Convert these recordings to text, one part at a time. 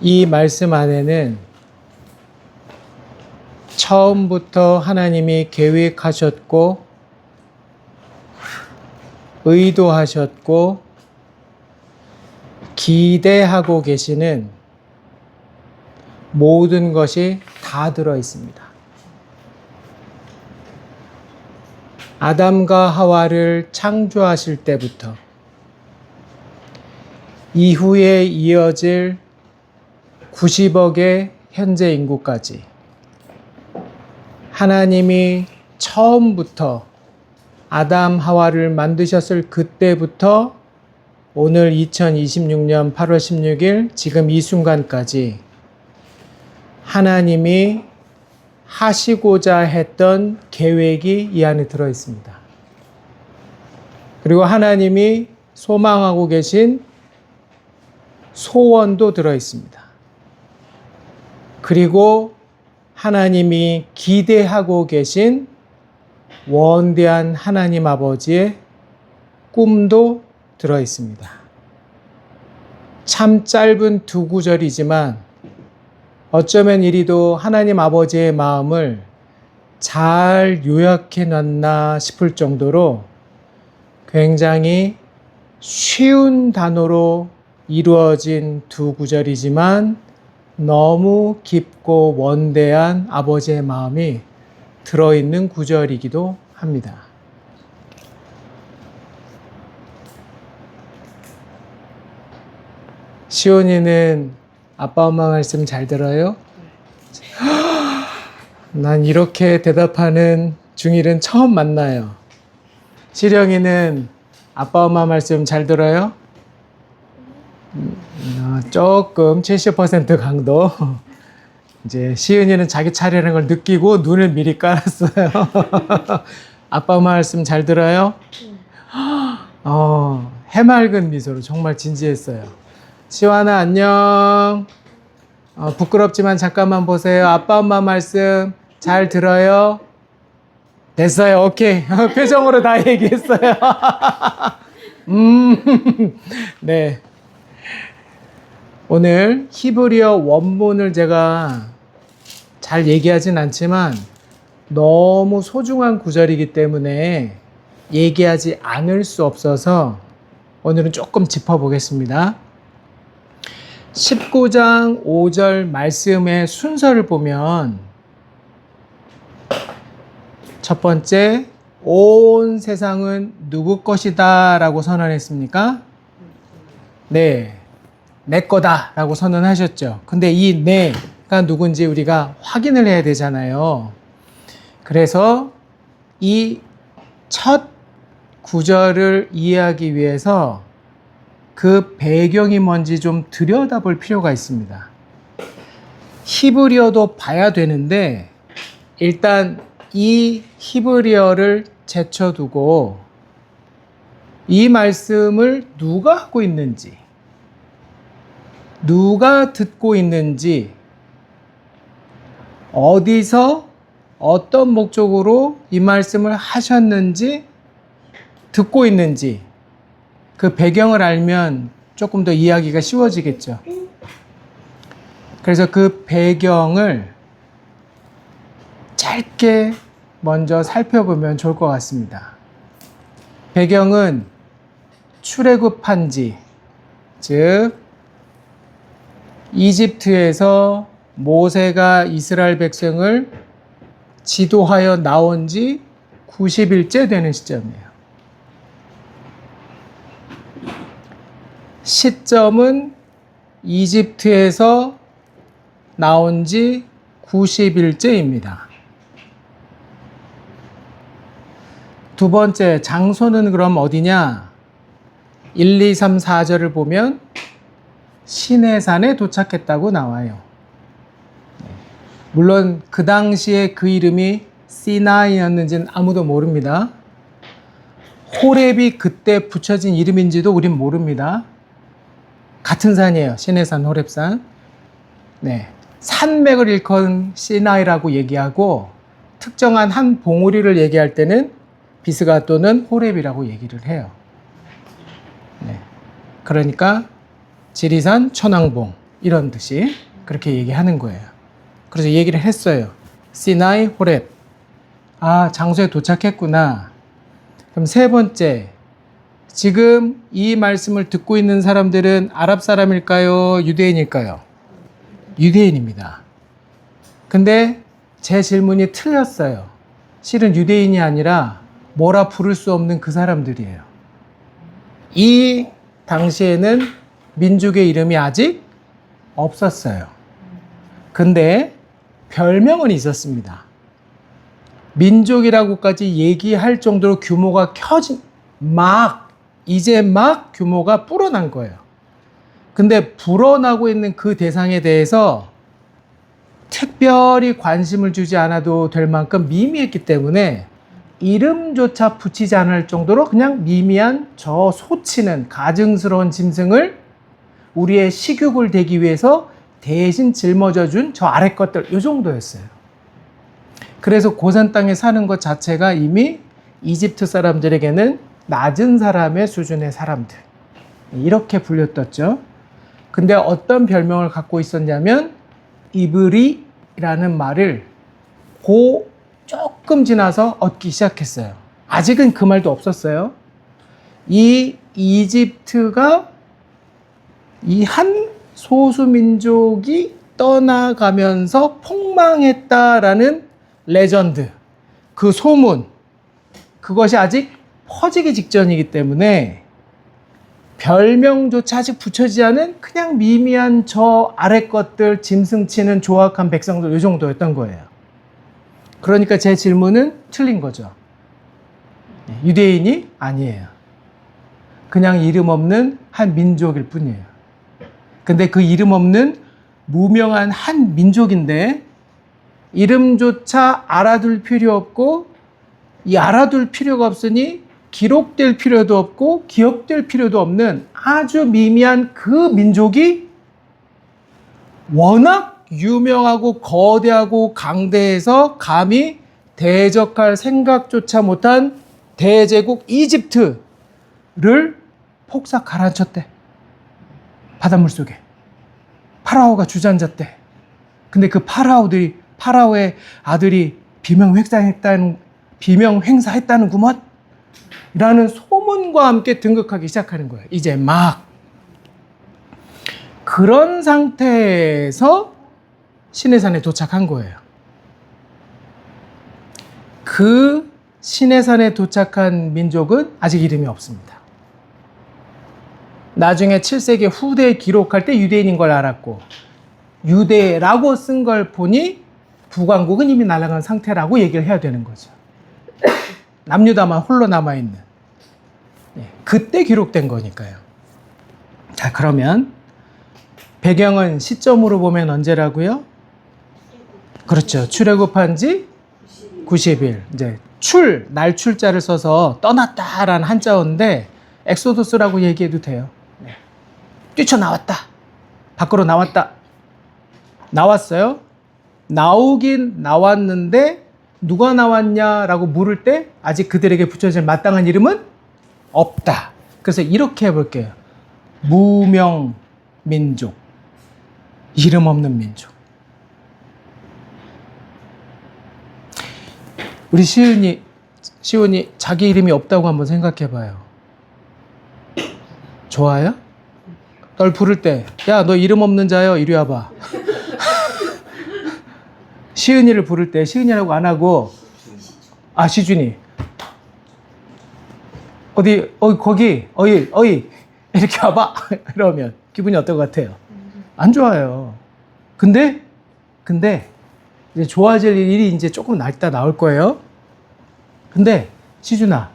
이 말씀 안에는 처음부터 하나님이 계획하셨고 의도하셨고 기대하고 계시는 모든 것이 다 들어 있습니다. 아담과 하와를 창조하실 때부터 이후에 이어질 90억의 현재 인구까지 하나님이 처음부터 아담 하와를 만드셨을 그때부터 오늘 2026년 8월 16일 지금 이 순간까지 하나님이 하시고자 했던 계획이 이 안에 들어 있습니다. 그리고 하나님이 소망하고 계신 소원도 들어 있습니다. 그리고 하나님이 기대하고 계신 원대한 하나님 아버지의 꿈도 들어 있습니다. 참 짧은 두 구절이지만 어쩌면 이리도 하나님 아버지의 마음을 잘 요약해 놨나 싶을 정도로 굉장히 쉬운 단어로 이루어진 두 구절이지만 너무 깊고 원대한 아버지의 마음이 들어있는 구절이기도 합니다. 시온이는 아빠 엄마 말씀 잘 들어요? 난 이렇게 대답하는 중일은 처음 만나요. 시령이는 아빠 엄마 말씀 잘 들어요? 조금 70% 강도. 이제 시은이는 자기 차례라는 걸 느끼고 눈을 미리 깔았어요. 아빠 말씀 잘 들어요? 해맑은 미소로 정말 진지했어요. 시완아 안녕. 부끄럽지만 잠깐만 보세요. 아빠 엄마 말씀 잘 들어요? 됐어요. 오케이. 표정으로 다 얘기했어요. 네. 오늘 히브리어 원문을 제가 잘 얘기하진 않지만 너무 소중한 구절이기 때문에 얘기하지 않을 수 없어서 오늘은 조금 짚어보겠습니다. 19장 5절 말씀의 순서를 보면 첫 번째, 온 세상은 누구 것이다 라고 선언했습니까? 네, 내 거다 라고 선언하셨죠. 근데 이 내가 누군지 우리가 확인을 해야 되잖아요. 그래서 이 첫 구절을 이해하기 위해서 그 배경이 뭔지 좀 들여다볼 필요가 있습니다. 히브리어도 봐야 되는데 일단 이 히브리어를 제쳐두고 이 말씀을 누가 하고 있는지, 누가 듣고 있는지, 어디서 어떤 목적으로 이 말씀을 하셨는지, 듣고 있는지 그 배경을 알면 조금 더 이해하기가 쉬워지겠죠. 그래서 그 배경을 짧게 먼저 살펴보면 좋을 것 같습니다. 배경은 출애굽한 지, 즉 이집트에서 모세가 이스라엘 백성을 지도하여 나온 지 90일째 되는 시점이에요. 시점은 이집트에서 나온 지 90일째입니다. 두 번째, 장소는 그럼 어디냐? 1, 2, 3, 4절을 보면 시내산에 도착했다고 나와요. 물론 그 당시에 그 이름이 시나이였는지는 아무도 모릅니다. 호렙이 그때 붙여진 이름인지도 우린 모릅니다. 같은 산이에요. 시내산, 호렙산. 네. 산맥을 일컫은 시나이라고 얘기하고 특정한 한 봉우리를 얘기할 때는 비스가 또는 호렙이라고 얘기를 해요. 네. 그러니까 지리산, 천왕봉 이런 듯이 그렇게 얘기하는 거예요. 그래서 얘기를 했어요. 시나이 호렙. 아, 장소에 도착했구나. 그럼 세 번째, 지금 이 말씀을 듣고 있는 사람들은 아랍 사람일까요? 유대인일까요? 유대인입니다. 근데 제 질문이 틀렸어요. 실은 유대인이 아니라 뭐라 부를 수 없는 그 사람들이에요. 이 당시에는 민족의 이름이 아직 없었어요. 근데 별명은 있었습니다. 민족이라고까지 얘기할 정도로 규모가 이제 막 규모가 불어난 거예요. 근데 불어나고 있는 그 대상에 대해서 특별히 관심을 주지 않아도 될 만큼 미미했기 때문에 이름조차 붙이지 않을 정도로 그냥 미미한 저 소치는 가증스러운 짐승을 우리의 식육을 대기 위해서 대신 짊어져 준 저 아래 것들, 이 정도였어요. 그래서 고산 땅에 사는 것 자체가 이미 이집트 사람들에게는 낮은 사람의 수준의 사람들, 이렇게 불렸었죠. 근데 어떤 별명을 갖고 있었냐면 이브리라는 말을 조금 지나서 얻기 시작했어요. 아직은 그 말도 없었어요. 이 이집트가 이 한 소수민족이 떠나가면서 폭망했다라는 레전드, 그 소문, 그것이 아직 퍼지기 직전이기 때문에 별명조차 아직 붙여지지 않은 그냥 미미한 저 아래 것들, 짐승치는 조악한 백성들, 이 정도였던 거예요. 그러니까 제 질문은 틀린 거죠. 유대인이 아니에요. 그냥 이름 없는 한 민족일 뿐이에요. 근데 그 이름 없는 무명한 한 민족인데 이름조차 알아둘 필요 없고, 이 알아둘 필요가 없으니 기록될 필요도 없고 기억될 필요도 없는 아주 미미한 그 민족이 워낙 유명하고 거대하고 강대해서 감히 대적할 생각조차 못한 대제국 이집트를 폭삭 가라앉혔대. 바닷물 속에. 파라오가 주저앉았대. 근데 그 파라오의 아들이 비명횡사했다는구먼 라는 소문과 함께 등극하기 시작하는 거예요. 이제 막. 그런 상태에서 시내산에 도착한 거예요. 그 시내산에 도착한 민족은 아직 이름이 없습니다. 나중에 7세기 후대에 기록할 때 유대인인 걸 알았고, 유대라고 쓴 걸 보니 북왕국은 이미 날아간 상태라고 얘기를 해야 되는 거죠. 남유다만 홀로 남아있는. 그때 기록된 거니까요. 자, 그러면 배경은 시점으로 보면 언제라고요? 그렇죠. 출애굽한 지 90일. 이제 날출자를 써서 떠났다라는 한자어인데 엑소도스라고 얘기해도 돼요. 뛰쳐나왔다. 밖으로 나왔다. 나왔어요. 나오긴 나왔는데 누가 나왔냐라고 물을 때 아직 그들에게 붙여질 마땅한 이름은 없다. 그래서 이렇게 해볼게요. 무명민족. 이름 없는 민족. 우리 시온이 자기 이름이 없다고 한번 생각해봐요. 좋아요? 널 부를 때, 야, 너 이름 없는 자요, 이리 와봐. 시은이를 부를 때 시은이라고 안 하고, 시준이. 거기, 어이, 이렇게 와봐. 이러면 기분이 어떨 것 같아요? 안 좋아요. 근데 이제 좋아질 일이 이제 조금 이따 나올 거예요. 근데 시준아,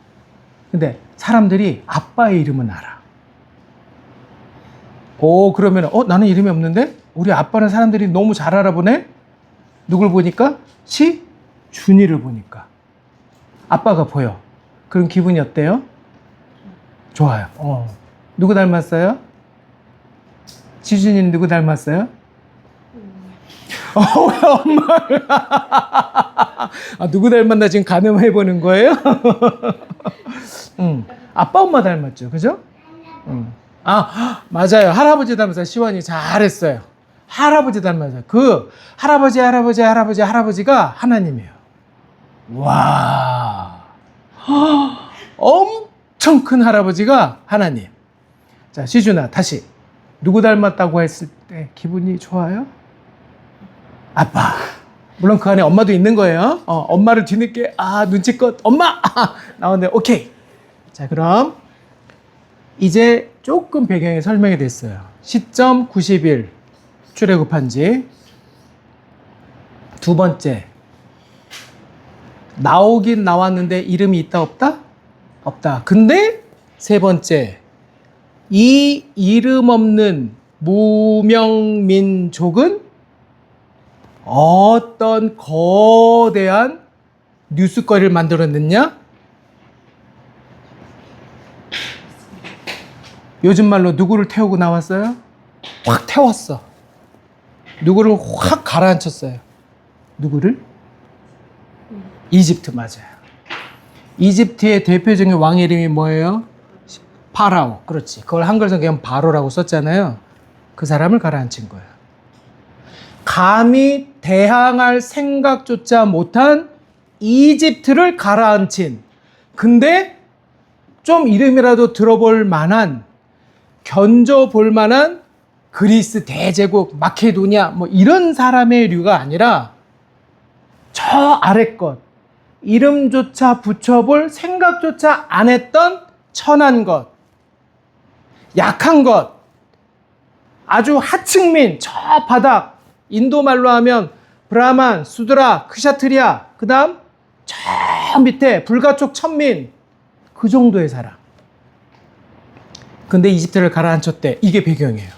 근데 사람들이 아빠의 이름은 알아. 그러면 나는 이름이 없는데 우리 아빠는 사람들이 너무 잘 알아보네. 누굴 보니까? 준이를 보니까 아빠가 보여. 그럼 기분이 어때요? 좋아요. 누구 닮았어요? 시준이는 누구 닮았어요? 왜 엄마를 누구 닮았나 지금 가늠해 보는 거예요? 아빠 엄마 닮았죠, 그죠? 맞아요. 할아버지 닮았어요. 시원이 잘했어요. 할아버지 닮았어요. 그 할아버지가 하나님이에요. 와, 엄청 큰 할아버지가 하나님. 자, 시준아, 다시. 누구 닮았다고 했을 때 기분이 좋아요? 아빠. 물론 그 안에 엄마도 있는 거예요. 엄마를 뒤늦게, 눈치껏, 엄마! 나오는데, 오케이. 자, 그럼, 이제 조금 배경이 설명이 됐어요. 시점 90일, 출애굽한 지. 두 번째. 나오긴 나왔는데 이름이 있다, 없다? 없다. 근데, 세 번째. 이 이름 없는 무명민족은 어떤 거대한 뉴스거리를 만들어냈냐? 요즘 말로 누구를 태우고 나왔어요? 확 태웠어. 누구를 확 가라앉혔어요. 누구를? 이집트 맞아요. 이집트의 대표적인 왕의 이름이 뭐예요? 파라오. 그렇지. 그걸 한글에서 그냥 바로라고 썼잖아요. 그 사람을 가라앉힌 거예요. 감히 대항할 생각조차 못한 이집트를 가라앉힌. 근데 좀 이름이라도 들어볼 만한, 견져볼 만한 그리스 대제국, 마케도니아 뭐 이런 사람의 류가 아니라 저 아래 것, 이름조차 붙여볼 생각조차 안 했던 천한 것, 약한 것, 아주 하층민, 저 바닥, 인도 말로 하면 브라만, 수드라, 크샤트리아, 그 다음 저 밑에 불가촉 천민, 그 정도의 사람. 근데 이집트를 가라앉혔대. 이게 배경이에요.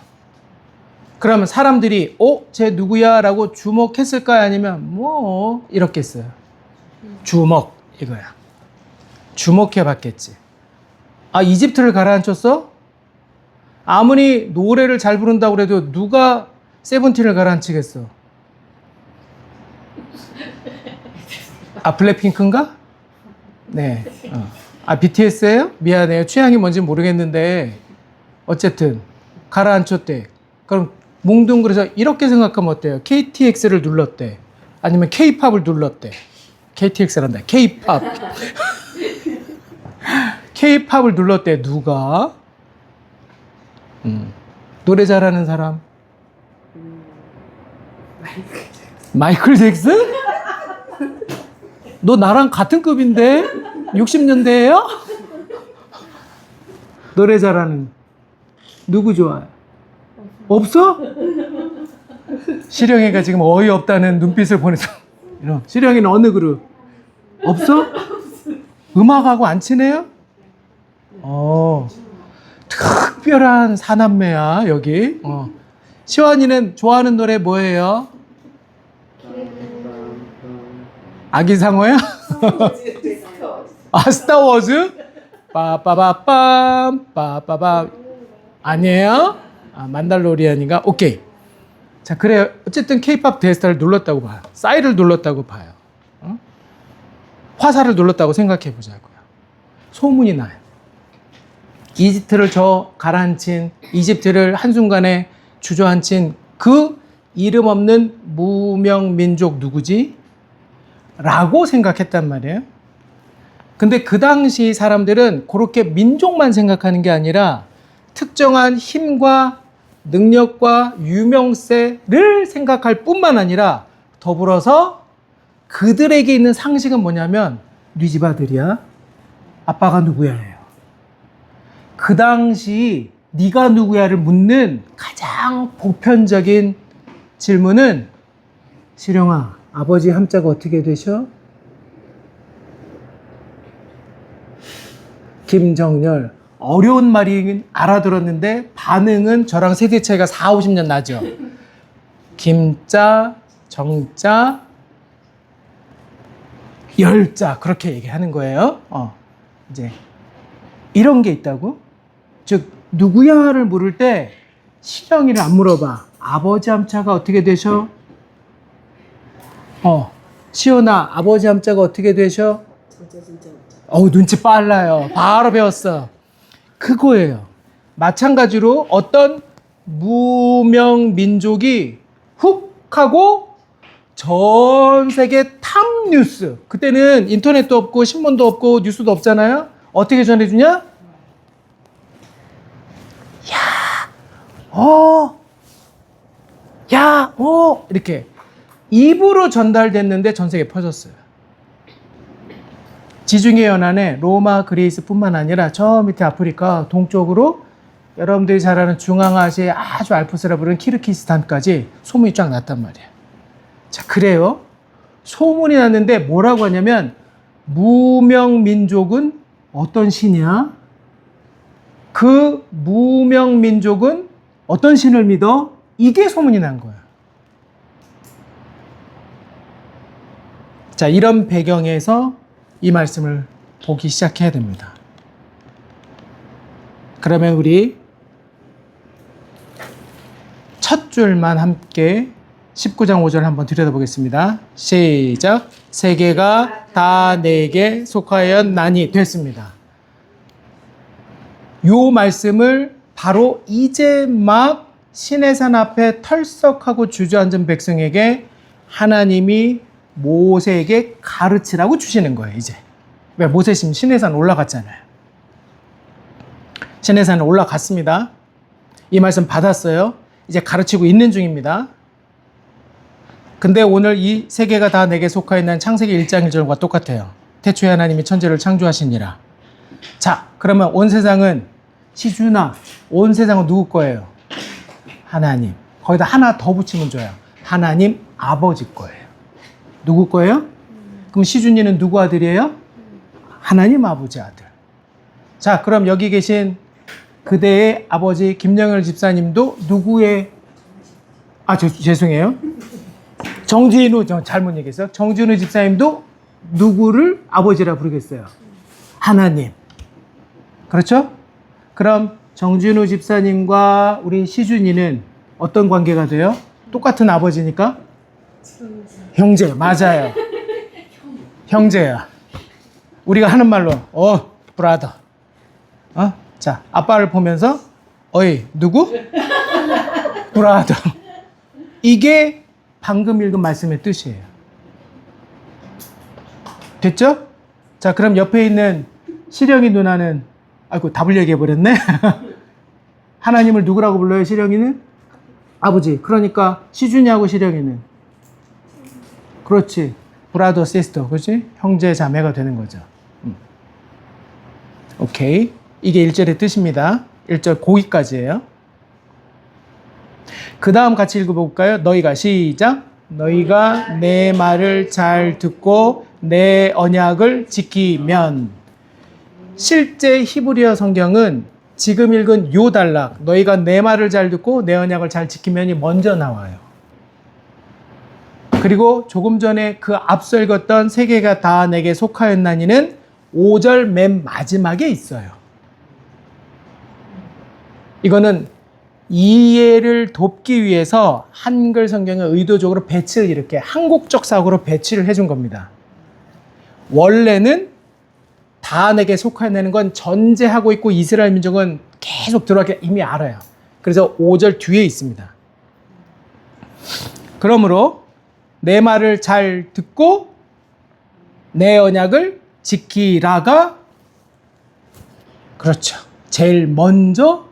그러면 사람들이 쟤 누구야? 라고 주목했을까요? 아니면 뭐 이렇겠어요. 주목 이거야. 주목해봤겠지. 이집트를 가라앉혔어? 아무리 노래를 잘 부른다고 해도 누가 세븐틴을 가라앉히겠어? 블랙핑크인가? 네. BTS예요? 미안해요. 취향이 뭔지 모르겠는데 어쨌든 가라앉혔대. 그럼 뭉뚱그려서 이렇게 생각하면 어때요? KTX를 눌렀대. 아니면 K-팝을 눌렀대. KTX란다. K-팝. K-팝을 눌렀대. 누가? 노래 잘하는 사람? 마이클 잭슨? 너 나랑 같은 급인데? 60년대예요? 노래 잘하는 누구 좋아해? 없어? 시령이가 지금 어이없다는 눈빛을 보내서 시령이는 어느 그룹? 없어? 음악하고 안 친해요? 특별한 사남매야 여기. 시환이는 좋아하는 노래 뭐예요? 아기상어야? 스타워즈? 빠빠바빰 빠빠밤 아니에요? 만달로리안인가? 오케이. 자, 그래요. 어쨌든 K-팝 대스타를 눌렀다고 봐요. 싸이를 눌렀다고 봐요. 화살을 눌렀다고 생각해 보자고요. 소문이 나요. 이집트를 가라앉힌, 이집트를 한순간에 주저앉힌 그 이름 없는 무명민족 누구지? 라고 생각했단 말이에요. 근데 그 당시 사람들은 그렇게 민족만 생각하는 게 아니라 특정한 힘과 능력과 유명세를 생각할 뿐만 아니라 더불어서 그들에게 있는 상식은 뭐냐면 네 집 아들이야? 아빠가 누구야? 해요. 그 당시 네가 누구야를 묻는 가장 보편적인 질문은 시령아, 아버지 함자가 어떻게 되셔? 김정열. 어려운 말이긴 알아들었는데 반응은 저랑 세대 차이가 4, 50년 나죠. 김자, 정자, 열자 그렇게 얘기하는 거예요. 이제 이런 게 있다고? 즉 누구야를 물을 때 시령이를 안 물어봐. 아버지 함자가 어떻게 되셔? 시온아, 아버지 함자가 어떻게 되셔? 눈치 빨라요. 바로 배웠어. 그거예요. 마찬가지로 어떤 무명 민족이 훅 하고 전 세계 탑 뉴스. 그때는 인터넷도 없고 신문도 없고 뉴스도 없잖아요. 어떻게 전해주냐? 이렇게 입으로 전달됐는데 전 세계에 퍼졌어요. 지중해 연안에 로마, 그리스뿐만 아니라 저 밑에 아프리카 동쪽으로 여러분들이 잘 아는 중앙아시아의 아주 알프스라 부르는 키르기스탄까지 소문이 쫙 났단 말이에요. 자, 그래요. 소문이 났는데 뭐라고 하냐면 무명민족은 어떤 신이야? 그 무명민족은 어떤 신을 믿어? 이게 소문이 난 거야. 자, 이런 배경에서 이 말씀을 보기 시작해야 됩니다. 그러면 우리 첫 줄만 함께 19장 5절 한번 들여다보겠습니다. 시작. 세계가 다 내게 속하였나니 됐습니다. 요 말씀을 바로 이제 막 시내산 앞에 털썩하고 주저앉은 백성에게 하나님이 모세에게 가르치라고 주시는 거예요. 이제 왜 모세 지금 시내산 올라갔잖아요. 시내산에 올라갔습니다. 이 말씀 받았어요. 이제 가르치고 있는 중입니다. 근데 오늘 이 세계가 다 내게 속하였는 창세기 1장 1절과 똑같아요. 태초에 하나님이 천지를 창조하시니라. 자, 그러면 온 세상은 시준아, 온 세상은 누구 거예요? 하나님. 거기다 하나 더 붙이면 좋아요. 하나님 아버지 거예요. 누구 거예요? 그럼 시준이는 누구 아들이에요? 하나님 아버지 아들. 자, 그럼 여기 계신 그대의 아버지 김영열 집사님도 누구의 죄송해요. 정진우, 잘못 얘기했어요. 정진우 집사님도 누구를 아버지라 부르겠어요? 하나님. 그렇죠? 그럼 정진우 집사님과 우리 시준이는 어떤 관계가 돼요? 똑같은 아버지니까? 형제, 맞아요. 형제야. 우리가 하는 말로, 브라더. 자, 아빠를 보면서, 어이, 누구? 브라더. 이게 방금 읽은 말씀의 뜻이에요. 됐죠? 자, 그럼 옆에 있는 시령이 누나는, 답을 얘기해버렸네? 하나님을 누구라고 불러요, 시령이는? 아버지. 그러니까 시준이하고 시령이는? 그렇지. 브라더, 시스터. 그렇지? 형제, 자매가 되는 거죠. 오케이. 이게 1절의 뜻입니다. 1절 고기까지예요. 그 다음 같이 읽어볼까요? 너희가 시작. 너희가 내 말을 잘 듣고 내 언약을 지키면. 실제 히브리어 성경은 지금 읽은 요 단락, 너희가 내 말을 잘 듣고 내 언약을 잘 지키면이 먼저 나와요. 그리고 조금 전에 그 앞서 읽었던 세계가 다 내게 속하였나니는 5절 맨 마지막에 있어요. 이거는 이해를 돕기 위해서 한글 성경을 의도적으로 배치를 이렇게 한국적 사고로 배치를 해준 겁니다. 원래는 다 내게 속하였다는 건 전제하고 있고 이스라엘 민족은 계속 들어가게 이미 알아요. 그래서 5절 뒤에 있습니다. 그러므로 내 말을 잘 듣고 내 언약을 지키라가 그렇죠. 제일 먼저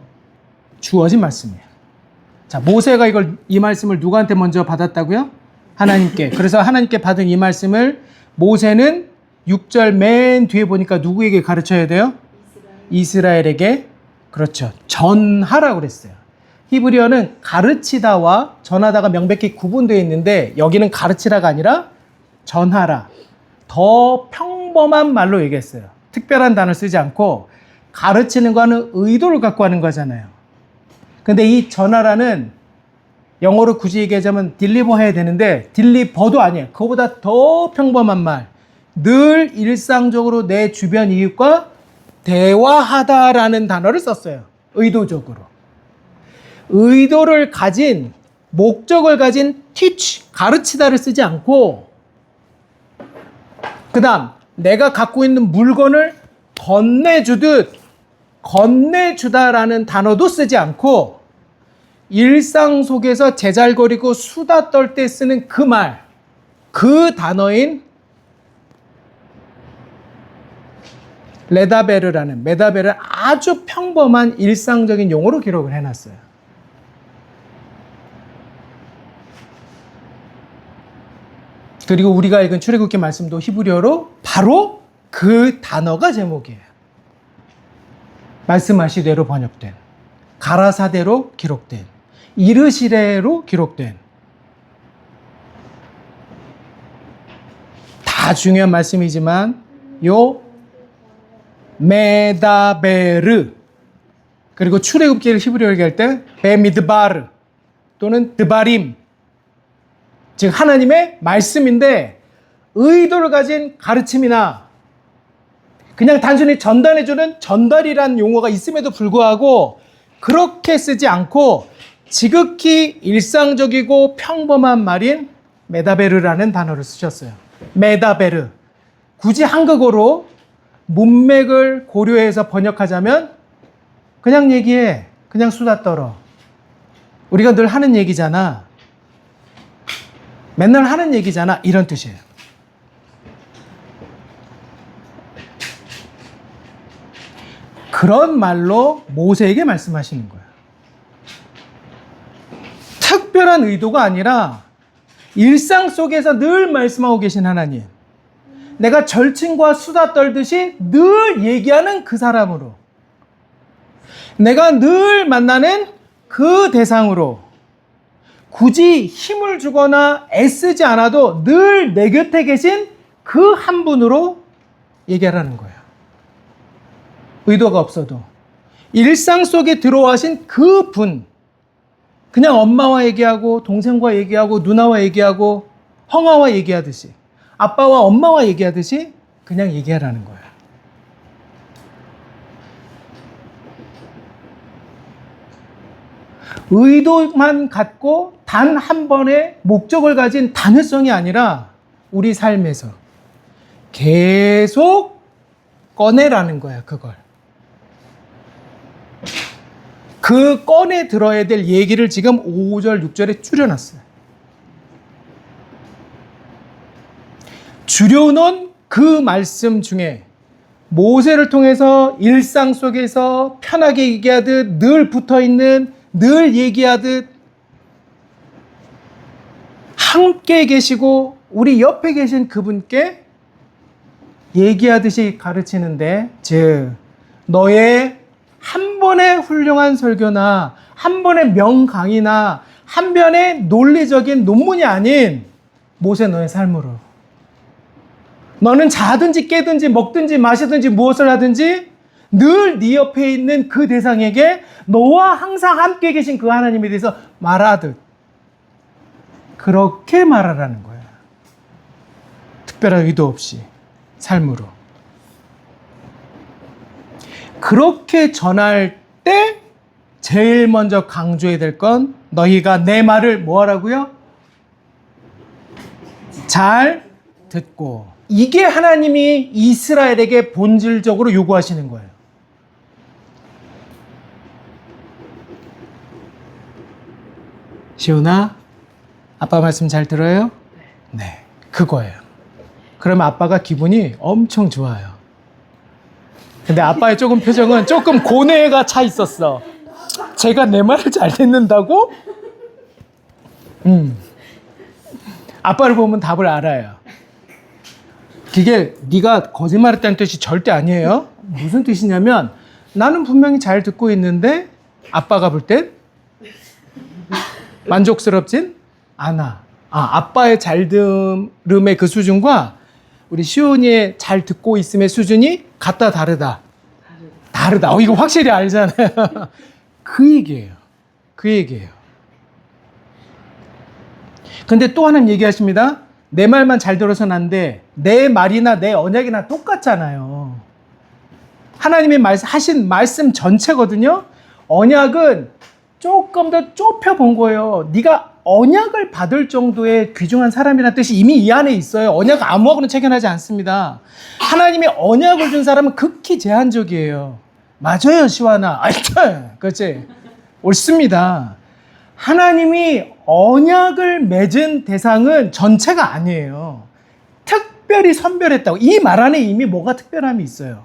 주어진 말씀이에요. 자, 모세가 이 말씀을 누구한테 먼저 받았다고요? 하나님께. 그래서 하나님께 받은 이 말씀을 모세는 6절 맨 뒤에 보니까 누구에게 가르쳐야 돼요? 이스라엘에게. 그렇죠. 전하라고 그랬어요. 히브리어는 가르치다와 전하다가 명백히 구분되어 있는데 여기는 가르치라가 아니라 전하라. 더 평범한 말로 얘기했어요. 특별한 단어를 쓰지 않고 가르치는 거는 의도를 갖고 하는 거잖아요. 근데 이 전하라는 영어로 굳이 얘기하자면 딜리버 해야 되는데 딜리버도 아니에요. 그거보다 더 평범한 말. 늘 일상적으로 내 주변 이웃과 대화하다라는 단어를 썼어요. 의도적으로. 의도를 가진, 목적을 가진 teach, 가르치다를 쓰지 않고 그 다음 내가 갖고 있는 물건을 건네주듯 건네주다라는 단어도 쓰지 않고 일상 속에서 제잘거리고 수다 떨 때 쓰는 그 말, 그 단어인 레다베르라는 메다베를 아주 평범한 일상적인 용어로 기록을 해놨어요. 그리고 우리가 읽은 출애굽기 말씀도 히브리어로 바로 그 단어가 제목이에요. 말씀하시대로 번역된, 가라사대로 기록된, 이르시래로 기록된, 다 중요한 말씀이지만 요 메다베르, 그리고 출애굽기를 히브리어로 얘기할 때 베미드바르 또는 드바림, 즉 하나님의 말씀인데 의도를 가진 가르침이나 그냥 단순히 전달해주는 전달이란 용어가 있음에도 불구하고 그렇게 쓰지 않고 지극히 일상적이고 평범한 말인 메다베르라는 단어를 쓰셨어요. 메다베르. 굳이 한국어로 문맥을 고려해서 번역하자면 그냥 얘기해. 그냥 수다 떨어. 우리가 늘 하는 얘기잖아. 맨날 하는 얘기잖아. 이런 뜻이에요. 그런 말로 모세에게 말씀하시는 거예요. 특별한 의도가 아니라 일상 속에서 늘 말씀하고 계신 하나님. 내가 절친과 수다 떨듯이 늘 얘기하는 그 사람으로, 내가 늘 만나는 그 대상으로 굳이 힘을 주거나 애쓰지 않아도 늘 내 곁에 계신 그 한 분으로 얘기하라는 거예요. 의도가 없어도 일상 속에 들어와신 그 분, 그냥 엄마와 얘기하고 동생과 얘기하고 누나와 얘기하고 형아와 얘기하듯이, 아빠와 엄마와 얘기하듯이 그냥 얘기하라는 거예요. 의도만 갖고 단 한 번의 목적을 가진 단회성이 아니라 우리 삶에서 계속 꺼내라는 거야, 그걸. 그 꺼내 들어야 될 얘기를 지금 5절, 6절에 줄여놨어요. 줄여놓은 그 말씀 중에 모세를 통해서 일상 속에서 편하게 얘기하듯 늘 붙어있는, 늘 얘기하듯 함께 계시고 우리 옆에 계신 그분께 얘기하듯이 가르치는데, 즉 너의 한 번의 훌륭한 설교나 한 번의 명강의나 한 편의 논리적인 논문이 아닌 모세 너의 삶으로, 너는 자든지 깨든지 먹든지 마시든지 무엇을 하든지 늘 네 옆에 있는 그 대상에게 너와 항상 함께 계신 그 하나님에 대해서 말하듯 그렇게 말하라는 거야. 특별한 의도 없이 삶으로. 그렇게 전할 때 제일 먼저 강조해야 될 건 너희가 내 말을 뭐 하라고요? 잘 듣고. 이게 하나님이 이스라엘에게 본질적으로 요구하시는 거예요. 시온아, 아빠 말씀 잘 들어요? 네, 그거예요. 그러면 아빠가 기분이 엄청 좋아요. 근데 아빠의 조금 표정은 조금 고뇌가 차 있었어. 제가 내 말을 잘 듣는다고? 아빠를 보면 답을 알아요. 그게 네가 거짓말했다는 뜻이 절대 아니에요. 무슨 뜻이냐면 나는 분명히 잘 듣고 있는데 아빠가 볼 땐 만족스럽진 않아. 아빠의 잘 들음의 그 수준과 우리 시온이의 잘 듣고 있음의 수준이 같다 다르다. 다르다. 이거 확실히 알잖아요. 그 얘기예요. 그 얘기예요. 근데 또 하나님 얘기하십니다. 내 말만 잘 들어서는 안 돼. 내 말이나 내 언약이나 똑같잖아요. 하나님이 하신 말씀 전체거든요. 언약은 조금 더 좁혀본 거예요. 네가 언약을 받을 정도의 귀중한 사람이라는 뜻이 이미 이 안에 있어요. 언약 아무하고는 체결하지 않습니다. 하나님이 언약을 준 사람은 극히 제한적이에요. 맞아요, 시완아. 그렇지. 옳습니다. 하나님이 언약을 맺은 대상은 전체가 아니에요. 특별히 선별했다고. 이 말 안에 이미 뭐가 특별함이 있어요.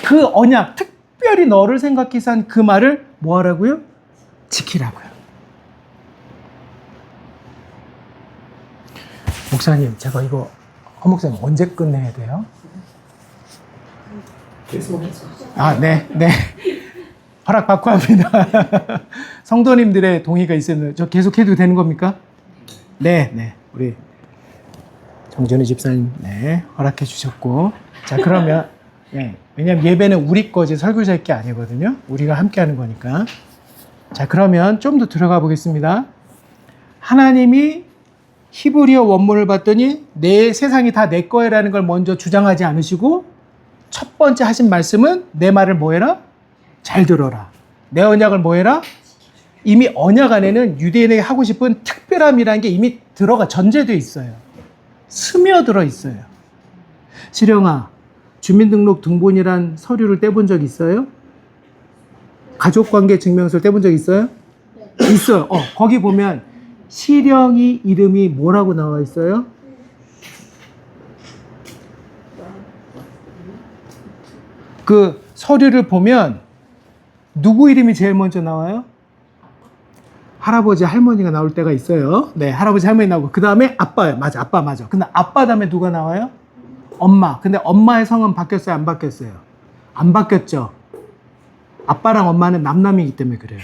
그 언약, 특별히 너를 생각해서 한 그 말을 뭐 하라고요? 지키라고요. 목사님, 제가 이거 허 목사님 언제 끝내야 돼요? 네. 허락받고 합니다. 성도님들의 동의가 있으면 저 계속 해도 되는 겁니까? 네. 우리 정전희 집사님, 허락해 주셨고. 자, 그러면, 왜냐면 예배는 우리 거지 설교자의 게 아니거든요. 우리가 함께 하는 거니까. 자, 그러면 좀 더 들어가 보겠습니다. 하나님이 히브리어 원문을 봤더니 내 세상이 다 내 거야라는 걸 먼저 주장하지 않으시고 첫 번째 하신 말씀은 내 말을 뭐 해라? 잘 들어라. 내 언약을 뭐 해라? 이미 언약 안에는 유대인에게 하고 싶은 특별함이라는 게 이미 전제되어 있어요. 스며들어 있어요. 시령아, 주민등록 등본이란 서류를 떼본 적 있어요? 가족관계 증명서를 떼본 적 있어요? 네. 있어요. 거기 보면 시령이 이름이 뭐라고 나와 있어요? 그 서류를 보면 누구 이름이 제일 먼저 나와요? 할아버지, 할머니가 나올 때가 있어요. 네, 할아버지, 할머니 나오고 그 다음에 아빠예요. 맞아, 아빠 맞아. 근데 아빠 다음에 누가 나와요? 엄마. 근데 엄마의 성은 바뀌었어요? 안 바뀌었어요? 안 바뀌었죠. 아빠랑 엄마는 남남이기 때문에 그래요.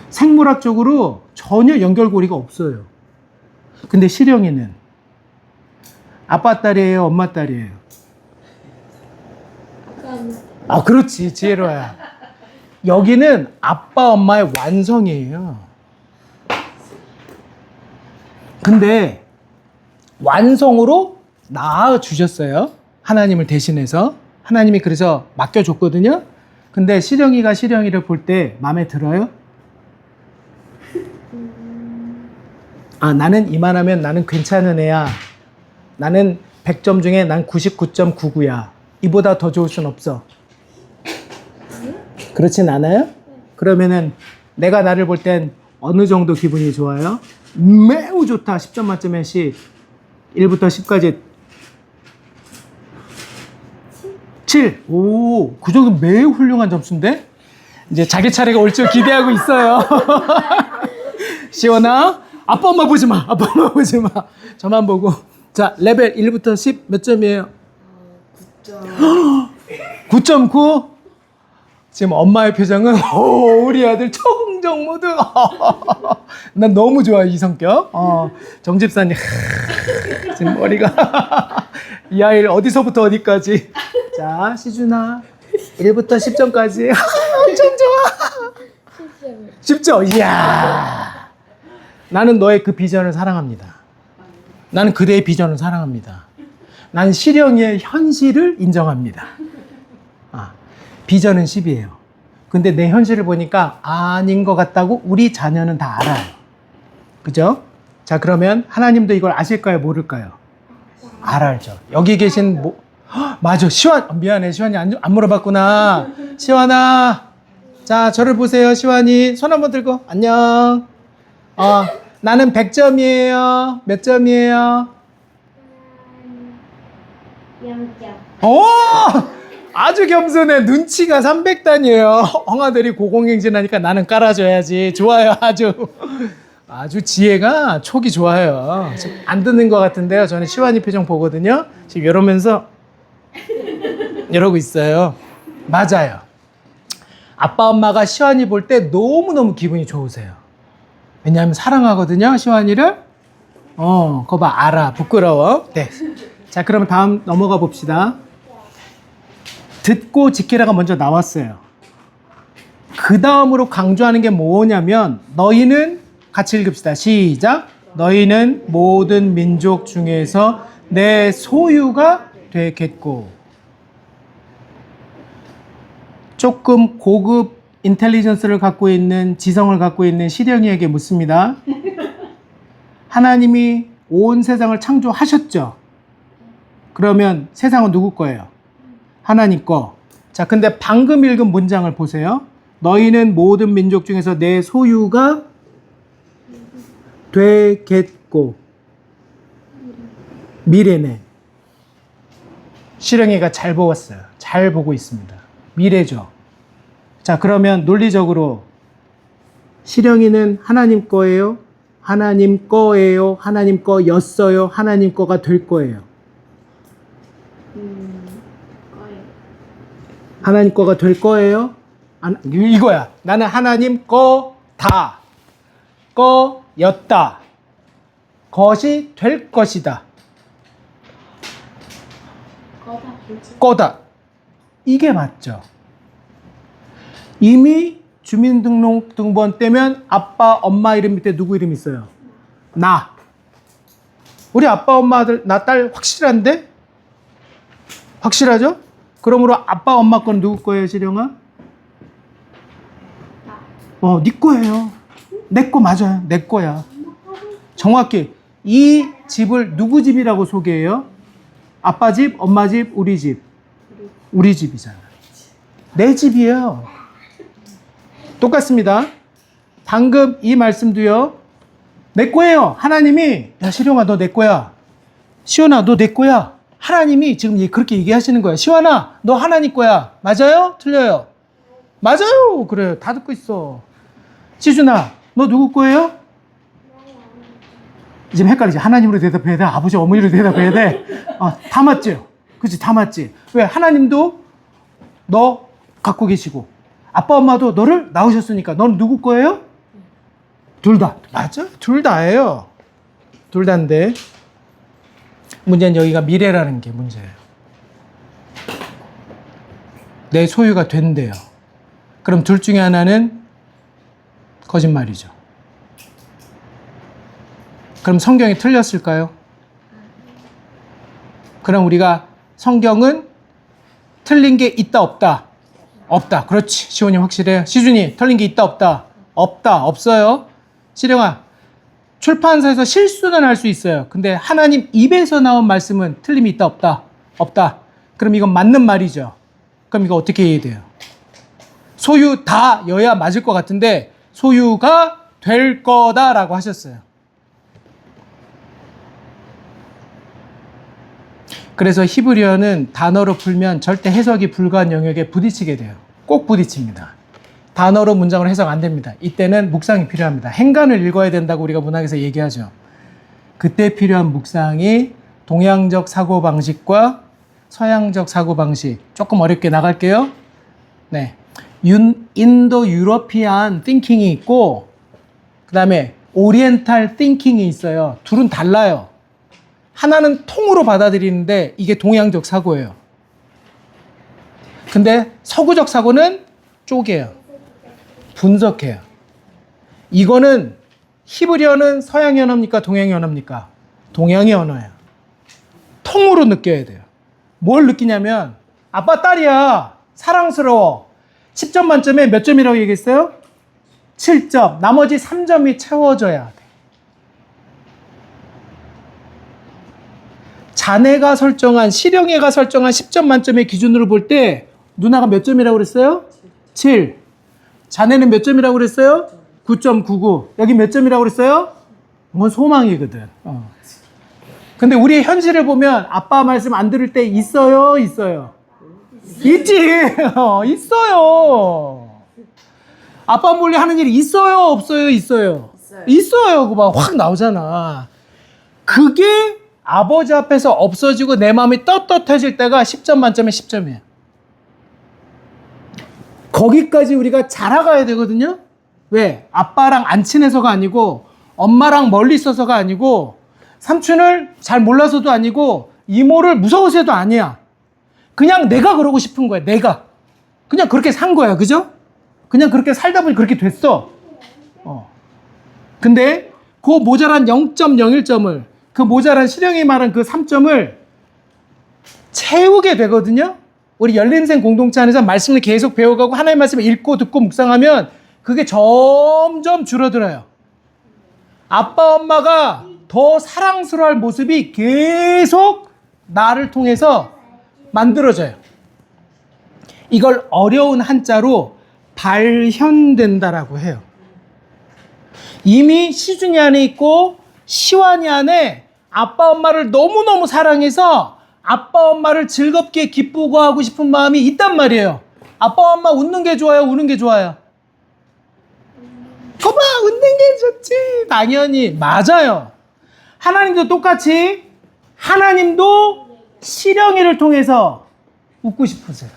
생물학적으로 전혀 연결고리가 없어요. 근데 시령이는 아빠 딸이에요? 엄마 딸이에요? 그렇지. 지혜로야. 여기는 아빠, 엄마의 완성이에요. 근데 완성으로 낳아주셨어요. 하나님을 대신해서. 하나님이 그래서 맡겨줬거든요. 근데 시령이가 시령이를 볼 때 마음에 들어요? 나는 이만하면 나는 괜찮은 애야. 나는 100점 중에 난 99.99야. 이보다 더 좋을 순 없어. 그렇진 않아요? 그러면은 내가 나를 볼 땐 어느 정도 기분이 좋아요? 매우 좋다. 10점 만점에 10. 1부터 10까지 7. 오, 그 정도 매우 훌륭한 점수인데? 이제 자기 차례가 올 줄 기대하고 있어요. 시원아, 아빠 엄마 보지 마. 아빠 엄마 보지 마. 저만 보고. 자, 레벨 1부터 10 몇 점이에요? 9.9? 지금 엄마의 표정은 우리 아들 초긍정 모드. 난 너무 좋아 이 성격. 정 집사님 지금 머리가 이 아이를 어디서부터 어디까지. 자, 시준아 1부터 10점까지 엄청 좋아. 10점. 이야, 나는 너의 그 비전을 사랑합니다. 나는 그대의 비전을 사랑합니다. 난 시령의 현실을 인정합니다. 비전은 10이에요. 근데 내 현실을 보니까 아닌 것 같다고 우리 자녀는 다 알아요. 그죠? 자, 그러면 하나님도 이걸 아실까요? 모를까요? 알죠. 여기 계신 맞아. 미안해. 시환이 안 물어봤구나. 시환아. 자, 저를 보세요. 시환이. 손 한번 들고. 안녕. 나는 100점이에요. 몇 점이에요? 0점. 아주 겸손해. 눈치가 300단이에요. 엉아들이 고공행진하니까 나는 깔아줘야지. 좋아요. 아주 지혜가 촉이 좋아요. 지금 안 듣는 것 같은데요. 저는 시환이 표정 보거든요. 지금 이러면서 이러고 있어요. 맞아요. 아빠 엄마가 시환이 볼 때 너무너무 기분이 좋으세요. 왜냐하면 사랑하거든요. 시환이를. 그거 봐. 알아. 부끄러워. 네. 자, 그럼 다음 넘어가 봅시다. 듣고 지키라가 먼저 나왔어요. 그 다음으로 강조하는 게 뭐냐면 너희는 같이 읽읍시다. 시작. 너희는 모든 민족 중에서 내 소유가 되겠고. 조금 고급 인텔리전스를 갖고 있는 지성을 갖고 있는 시령이에게 묻습니다. 하나님이 온 세상을 창조하셨죠. 그러면 세상은 누구 거예요? 하나님 거. 자, 근데 방금 읽은 문장을 보세요. 너희는 모든 민족 중에서 내 소유가 되겠고. 미래네. 시령이가 잘 보았어요. 잘 보고 있습니다. 미래죠. 자, 그러면 논리적으로 시령이는 하나님 거예요? 하나님 거예요? 하나님 거였어요? 하나님 거가 될 거예요? 거예요. 하나님 거가 될 거예요? 이거야. 나는 하나님 거다. 거였다. 것이 될 것이다. 거다 괜찮아. 거다. 이게 맞죠. 이미 주민등록등본 떼면 아빠, 엄마 이름 밑에 누구 이름 있어요? 나. 우리 아빠, 엄마, 아들, 나, 딸 확실한데? 확실하죠? 그러므로 아빠, 엄마 건 누구 거예요, 시령아? 네 거예요. 내 거 맞아요. 내 거야. 정확히 이 집을 누구 집이라고 소개해요? 아빠 집, 엄마 집, 우리 집. 우리 집이잖아. 내 집이에요. 똑같습니다. 방금 이 말씀도요. 내 거예요. 하나님이 야 시령아 너 내 거야. 시원아 너 내 거야. 하나님이 지금 그렇게 얘기하시는 거야. 시원아 너 하나님 거야. 맞아요? 틀려요? 맞아요. 그래 다 듣고 있어. 지준아 너 누구 거예요? 지금 헷갈리지? 하나님으로 대답해야 돼? 아버지 어머니로 대답해야 돼? 다 맞죠? 그치 다 맞지? 왜? 하나님도 너 갖고 계시고 아빠 엄마도 너를 낳으셨으니까 너는 누구 거예요? 둘 다. 맞아? 둘 다예요. 둘 다인데 문제는 여기가 미래라는 게 문제예요. 내 소유가 된대요. 그럼 둘 중에 하나는 거짓말이죠. 그럼 성경이 틀렸을까요? 그럼 우리가 성경은 틀린 게 있다 없다? 없다. 그렇지. 시온이 확실해요. 시준이 틀린 게 있다 없다? 없다. 없어요. 시령아 출판사에서 실수는 할 수 있어요. 근데 하나님 입에서 나온 말씀은 틀림이 있다 없다? 없다. 그럼 이건 맞는 말이죠. 그럼 이거 어떻게 이해돼요? 소유 다여야 맞을 것 같은데 소유가 될 거다라고 하셨어요. 그래서 히브리어는 단어로 풀면 절대 해석이 불가한 영역에 부딪히게 돼요. 꼭 부딪힙니다. 단어로 문장을 해석 안 됩니다. 이때는 묵상이 필요합니다. 행간을 읽어야 된다고 우리가 문학에서 얘기하죠. 그때 필요한 묵상이 동양적 사고방식과 서양적 사고방식. 조금 어렵게 나갈게요. 네. 인도 유러피안 띵킹이 있고 그 다음에 오리엔탈 띵킹이 있어요. 둘은 달라요. 하나는 통으로 받아들이는데 이게 동양적 사고예요. 근데 서구적 사고는 쪼개요. 분석해요. 이거는 히브리어는 서양의 언어입니까? 동양의 언어입니까? 동양의 언어예요. 통으로 느껴야 돼요. 뭘 느끼냐면 아빠 딸이야. 사랑스러워. 10점 만점에 몇 점이라고 얘기했어요? 7점. 나머지 3점이 채워져야 돼. 자네가 설정한, 시령이가 설정한 10점 만점의 기준으로 볼 때 누나가 몇 점이라고 그랬어요? 7. 자네는 몇 점이라고 그랬어요? 9.99. 여기 몇 점이라고 그랬어요? 이건 소망이거든. 근데 우리의 현실을 보면 아빠 말씀 안 들을 때 있어요? 있어요? 있지. 있어요. 아빠 몰래 하는 일이 있어요? 없어요? 있어요? 있어요. 그거 막 확 나오잖아. 그게 아버지 앞에서 없어지고 내 마음이 떳떳해질 때가 10점 만점에 10점이에요. 거기까지 우리가 자라가야 되거든요. 왜? 아빠랑 안 친해서가 아니고 엄마랑 멀리 있어서가 아니고 삼촌을 잘 몰라서도 아니고 이모를 무서워서도 아니야. 그냥 내가 그러고 싶은 거야. 내가. 그냥 그렇게 산 거야. 그죠? 그냥 그렇게 살다 보니 그렇게 됐어. 근데 그 모자란 0.01점을 그 모자란 시령이 말한 그 3점을 채우게 되거든요. 우리 열린생 공동체 안에서 말씀을 계속 배워가고 하나님의 말씀을 읽고 듣고 묵상하면 그게 점점 줄어들어요. 아빠 엄마가 더 사랑스러워할 모습이 계속 나를 통해서 만들어져요. 이걸 어려운 한자로 발현된다라고 해요. 이미 시준이 안에 있고 시완이 안에 아빠 엄마를 너무너무 사랑해서 아빠 엄마를 즐겁게 기쁘고 하고 싶은 마음이 있단 말이에요. 아빠 엄마 웃는 게 좋아요, 우는 게 좋아요? 거봐, 웃는 게 좋지. 당연히 맞아요. 하나님도 똑같이 하나님도 실영이를 통해서 웃고 싶으세요.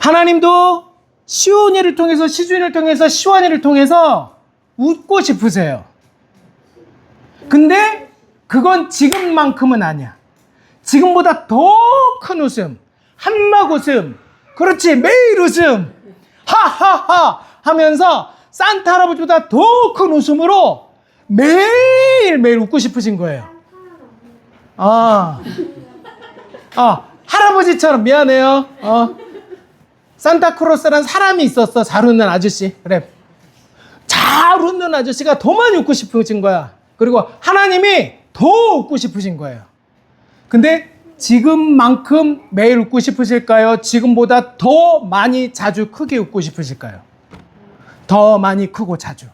하나님도 시온이를 통해서 시준이를 통해서 시완이를 통해서 웃고 싶으세요. 근데 그건 지금만큼은 아니야. 지금보다 더 큰 웃음, 한막 웃음, 그렇지, 매일 웃음, 하하하 하면서 산타 할아버지보다 더 큰 웃음으로 매일매일 웃고 싶으신 거예요. 할아버지처럼 미안해요. 산타크로스란 사람이 있었어. 잘 웃는 아저씨. 그래. 잘 웃는 아저씨가 더 많이 웃고 싶으신 거야. 그리고 하나님이 더 웃고 싶으신 거예요. 근데 지금만큼 매일 웃고 싶으실까요? 지금보다 더 많이 자주 크게 웃고 싶으실까요? 더 많이 크고 자주.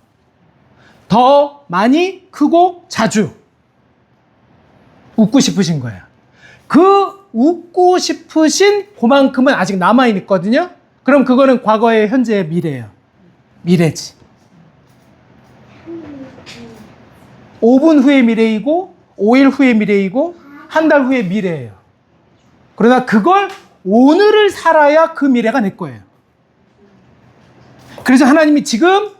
더 많이 크고 자주 웃고 싶으신 거예요. 그 웃고 싶으신 그만큼은 아직 남아있거든요. 그럼 그거는 과거의 현재의 미래예요. 미래지. 5분 후의 미래이고 5일 후의 미래이고 한 달 후의 미래예요. 그러나 그걸 오늘을 살아야 그 미래가 내 거예요. 그래서 하나님이 지금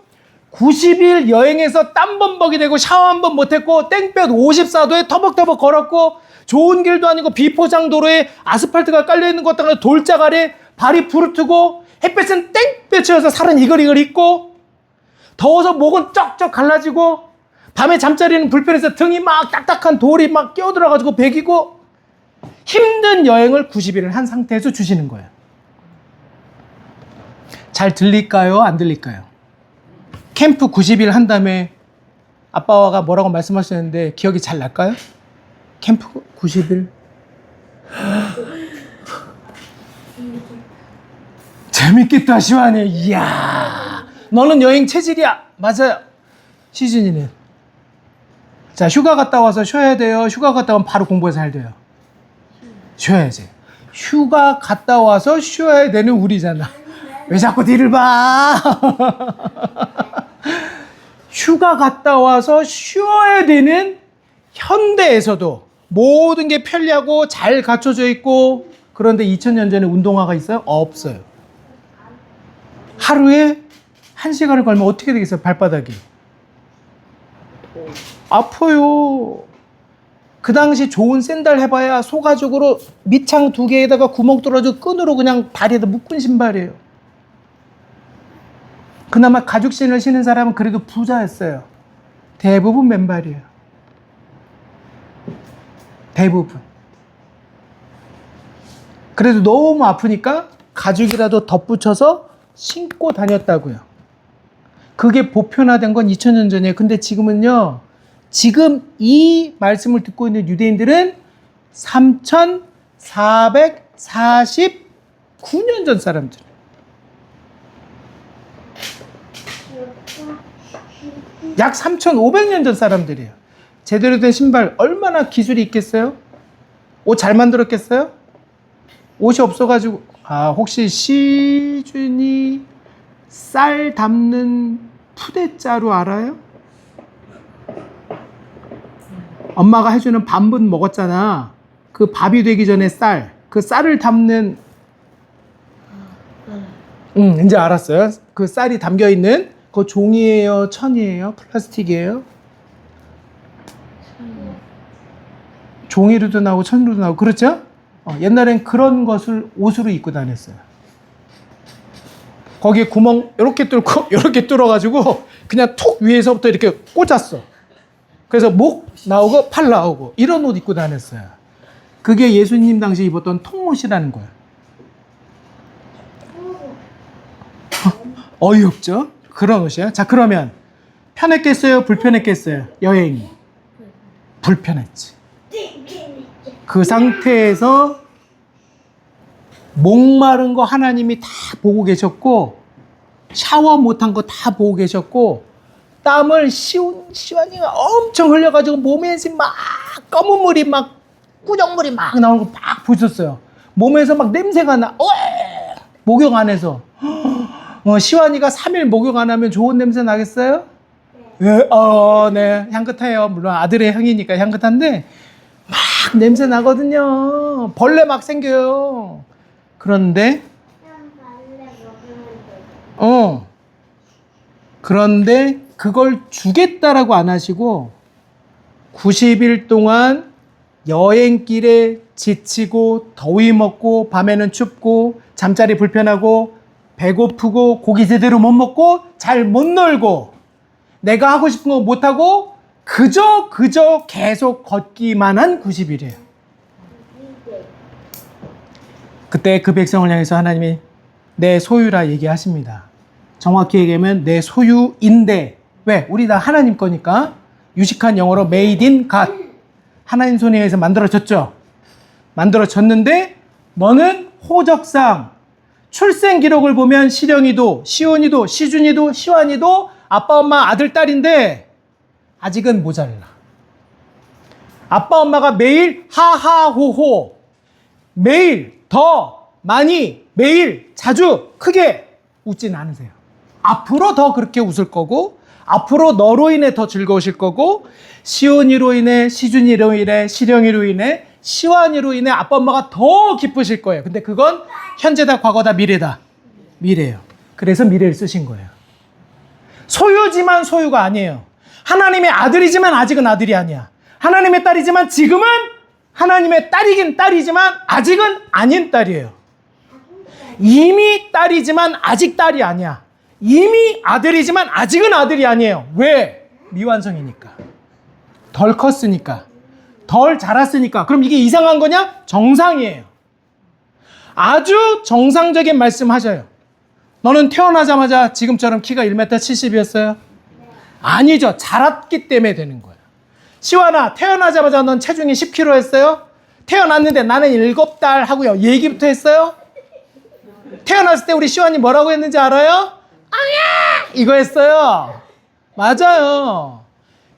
90일 여행에서 땀범벅이 되고 샤워 한 번 못했고 땡볕 54도에 터벅터벅 걸었고 좋은 길도 아니고 비포장도로에 아스팔트가 깔려있는 것도 아니고 돌짝 아래 발이 부르트고 햇볕은 땡볕이어서 살은 이글이글 있고 더워서 목은 쩍쩍 갈라지고 밤에 잠자리는 불편해서 등이 막 딱딱한 돌이 막 끼어들어가지고 베기고 힘든 여행을 90일을 한 상태에서 주시는 거예요. 잘 들릴까요? 안 들릴까요? 캠프 90일 한 다음에 아빠가 뭐라고 말씀하셨는데 기억이 잘 날까요? 캠프 90일? 재밌겠다, 시완이. 이야, 너는 여행 체질이야. 맞아요. 시즌이는. 자, 휴가 갔다 와서 쉬어야 돼요. 휴가 갔다 오면 바로 공부해서 잘 돼요. 쉬어야지. 휴가 갔다 와서 쉬어야 되는 우리잖아. 왜 자꾸 뒤를 봐? 휴가 갔다 와서 쉬어야 되는 현대에서도 모든 게 편리하고 잘 갖춰져 있고, 그런데 2000년 전에 운동화가 있어요? 없어요. 하루에 1시간을 걸면 어떻게 되겠어요? 발바닥이 아파요. 그 당시 좋은 샌들 해봐야 소가죽으로 밑창 2개에다가 구멍 뚫어서 끈으로 그냥 다리에다 묶은 신발이에요. 그나마 가죽 신을 신은 사람은 그래도 부자였어요. 대부분 맨발이에요. 대부분. 그래도 너무 아프니까 가죽이라도 덧붙여서 신고 다녔다고요. 그게 보편화된 건 2000년 전이에요. 근데 지금은요, 지금 이 말씀을 듣고 있는 유대인들은 3449년 전 사람들. 약 3500년 전 사람들이에요. 제대로 된 신발 얼마나 기술이 있겠어요? 옷 잘 만들었겠어요? 옷이 없어가지고. 혹시 시준이 쌀 담는 푸대자루 알아요? 엄마가 해주는 밥은 먹었잖아. 그 밥이 되기 전에 그 쌀을 담는. 이제 알았어요. 그 쌀이 담겨있는 그거 종이에요? 천이에요? 플라스틱이에요? 종이로도 나오고 천으로도 나오고, 그렇죠? 옛날엔 그런 것을 옷으로 입고 다녔어요. 거기에 구멍 이렇게 뚫고 이렇게 뚫어가지고 그냥 톡 위에서부터 이렇게 꽂았어. 그래서 목 나오고 팔 나오고 이런 옷 입고 다녔어요. 그게 예수님 당시 입었던 통옷이라는 거예요. 어이없죠? 그런 옷이야. 자, 그러면 편했겠어요? 불편했겠어요? 여행이 불편했지. 그 상태에서 목마른 거 하나님이 다 보고 계셨고 샤워 못한 거 다 보고 계셨고, 땀을 시완이가 엄청 흘려가지고 몸에서 막 검은 물이 막 꾸정물이 막 나오는 거 막 보셨어요. 몸에서 막 냄새가 나. 목욕 안 해서. 시완이가 3일 목욕 안 하면 좋은 냄새 나겠어요? 네. 네. 향긋해요. 물론 아들의 향이니까 향긋한데 막 냄새 나거든요. 벌레 막 생겨요. 그런데 그런데 그걸 주겠다라고 안 하시고 90일 동안 여행길에 지치고 더위 먹고 밤에는 춥고 잠자리 불편하고 배고프고 고기 제대로 못 먹고 잘 못 놀고 내가 하고 싶은 거 못하고 그저 계속 걷기만 한 90일이에요. 그때 그 백성을 향해서 하나님이 내 소유라 얘기하십니다. 정확히 얘기하면 내 소유인데, 왜? 우리 다 하나님 거니까. 유식한 영어로 made in God. 하나님 손에 의해서 만들어졌죠. 만들어졌는데 너는 호적상 출생 기록을 보면 시령이도 시온이도 시준이도 시완이도 아빠 엄마 아들 딸인데 아직은 모자라. 아빠 엄마가 매일 하하호호, 매일 더 많이, 매일 자주 크게 웃진 않으세요. 앞으로 더 그렇게 웃을 거고, 앞으로 너로 인해 더 즐거우실 거고, 시온이로 인해, 시준이로 인해, 시령이로 인해, 시완이로 인해 아빠 엄마가 더 기쁘실 거예요. 근데 그건 현재다, 과거다, 미래다. 미래예요. 그래서 미래를 쓰신 거예요. 소유지만 소유가 아니에요. 하나님의 아들이지만 아직은 아들이 아니야. 하나님의 딸이지만 지금은 하나님의 딸이긴 딸이지만 아직은 아닌 딸이에요. 이미 딸이지만 아직 딸이 아니야. 이미 아들이지만 아직은 아들이 아니에요. 왜? 미완성이니까. 덜 컸으니까. 덜 자랐으니까. 그럼 이게 이상한 거냐? 정상이에요. 아주 정상적인 말씀 하셔요. 너는 태어나자마자 지금처럼 키가 1m 70이었어요? 아니죠. 자랐기 때문에 되는 거예요. 시완아, 태어나자마자 넌 체중이 10kg였어요? 태어났는데 나는 7달 하고요. 얘기부터 했어요? 태어났을 때 우리 시완이 뭐라고 했는지 알아요? 이거 했어요. 맞아요.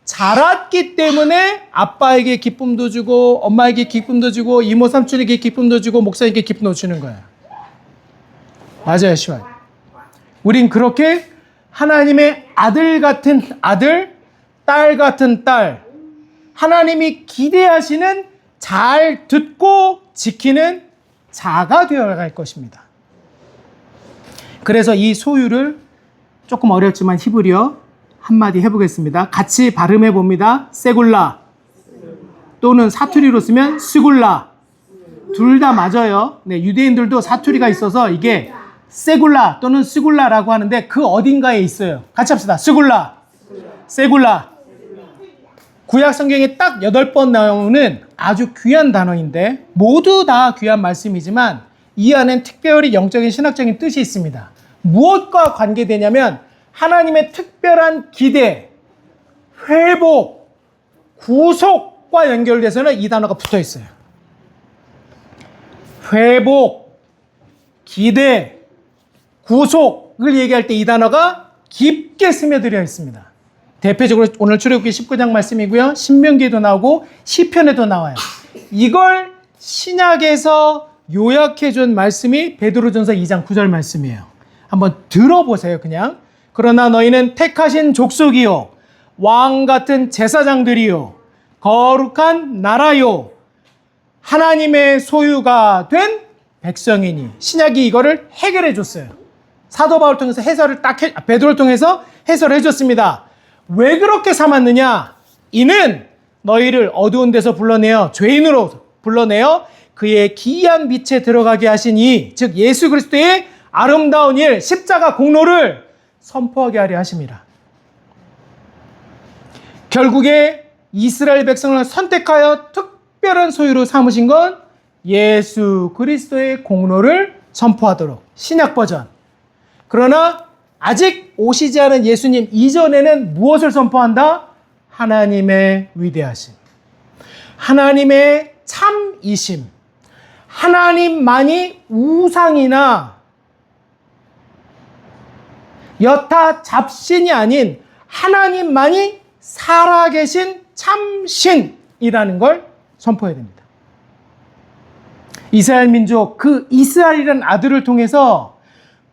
자랐기 때문에 아빠에게 기쁨도 주고 엄마에게 기쁨도 주고 이모 삼촌에게 기쁨도 주고 목사에게 기쁨도 주는 거예요. 맞아요, 시완. 우린 그렇게 하나님의 아들 같은 아들, 딸 같은 딸, 하나님이 기대하시는 잘 듣고 지키는 자가 되어갈 것입니다. 그래서 이 소유를 조금 어렵지만 히브리어 한마디 해보겠습니다. 같이 발음해 봅니다. 세굴라 또는 사투리로 쓰면 스굴라. 둘 다 맞아요. 네, 유대인들도 사투리가 있어서 이게 세굴라 또는 스굴라라고 하는데 그 어딘가에 있어요. 같이 합시다. 스굴라, 세굴라. 구약 성경에 딱 8번 나오는 아주 귀한 단어인데 모두 다 귀한 말씀이지만 이 안엔 특별히 영적인 신학적인 뜻이 있습니다. 무엇과 관계되냐면 하나님의 특별한 기대, 회복, 구속과 연결돼서는 이 단어가 붙어 있어요. 회복, 기대, 구속을 얘기할 때 이 단어가 깊게 스며들어 있습니다. 대표적으로 오늘 출애굽기 19장 말씀이고요. 신명기에도 나오고 시편에도 나와요. 이걸 신약에서 요약해 준 말씀이 베드로전서 2장 9절 말씀이에요. 한번 들어보세요. 그냥. 그러나 너희는 택하신 족속이요 왕 같은 제사장들이요 거룩한 나라요 하나님의 소유가 된 백성이니. 신약이 이거를 해결해 줬어요. 사도 바울 통해서 해설을 베드로를 통해서 해설해 줬습니다. 왜 그렇게 삼았느냐? 이는 너희를 어두운 데서 불러내어 죄인으로 불러내어 그의 기이한 빛에 들어가게 하시니, 즉 예수 그리스도의 아름다운 일, 십자가 공로를 선포하게 하려 하심이라. 결국에 이스라엘 백성을 선택하여 특별한 소유로 삼으신 건 예수 그리스도의 공로를 선포하도록. 신약 버전. 그러나 아직 오시지 않은 예수님 이전에는 무엇을 선포한다? 하나님의 위대하심, 하나님의 참이심, 하나님만이 우상이나 여타 잡신이 아닌 하나님만이 살아계신 참신이라는 걸 선포해야 됩니다. 이스라엘 민족, 그 이스라엘이라는 아들을 통해서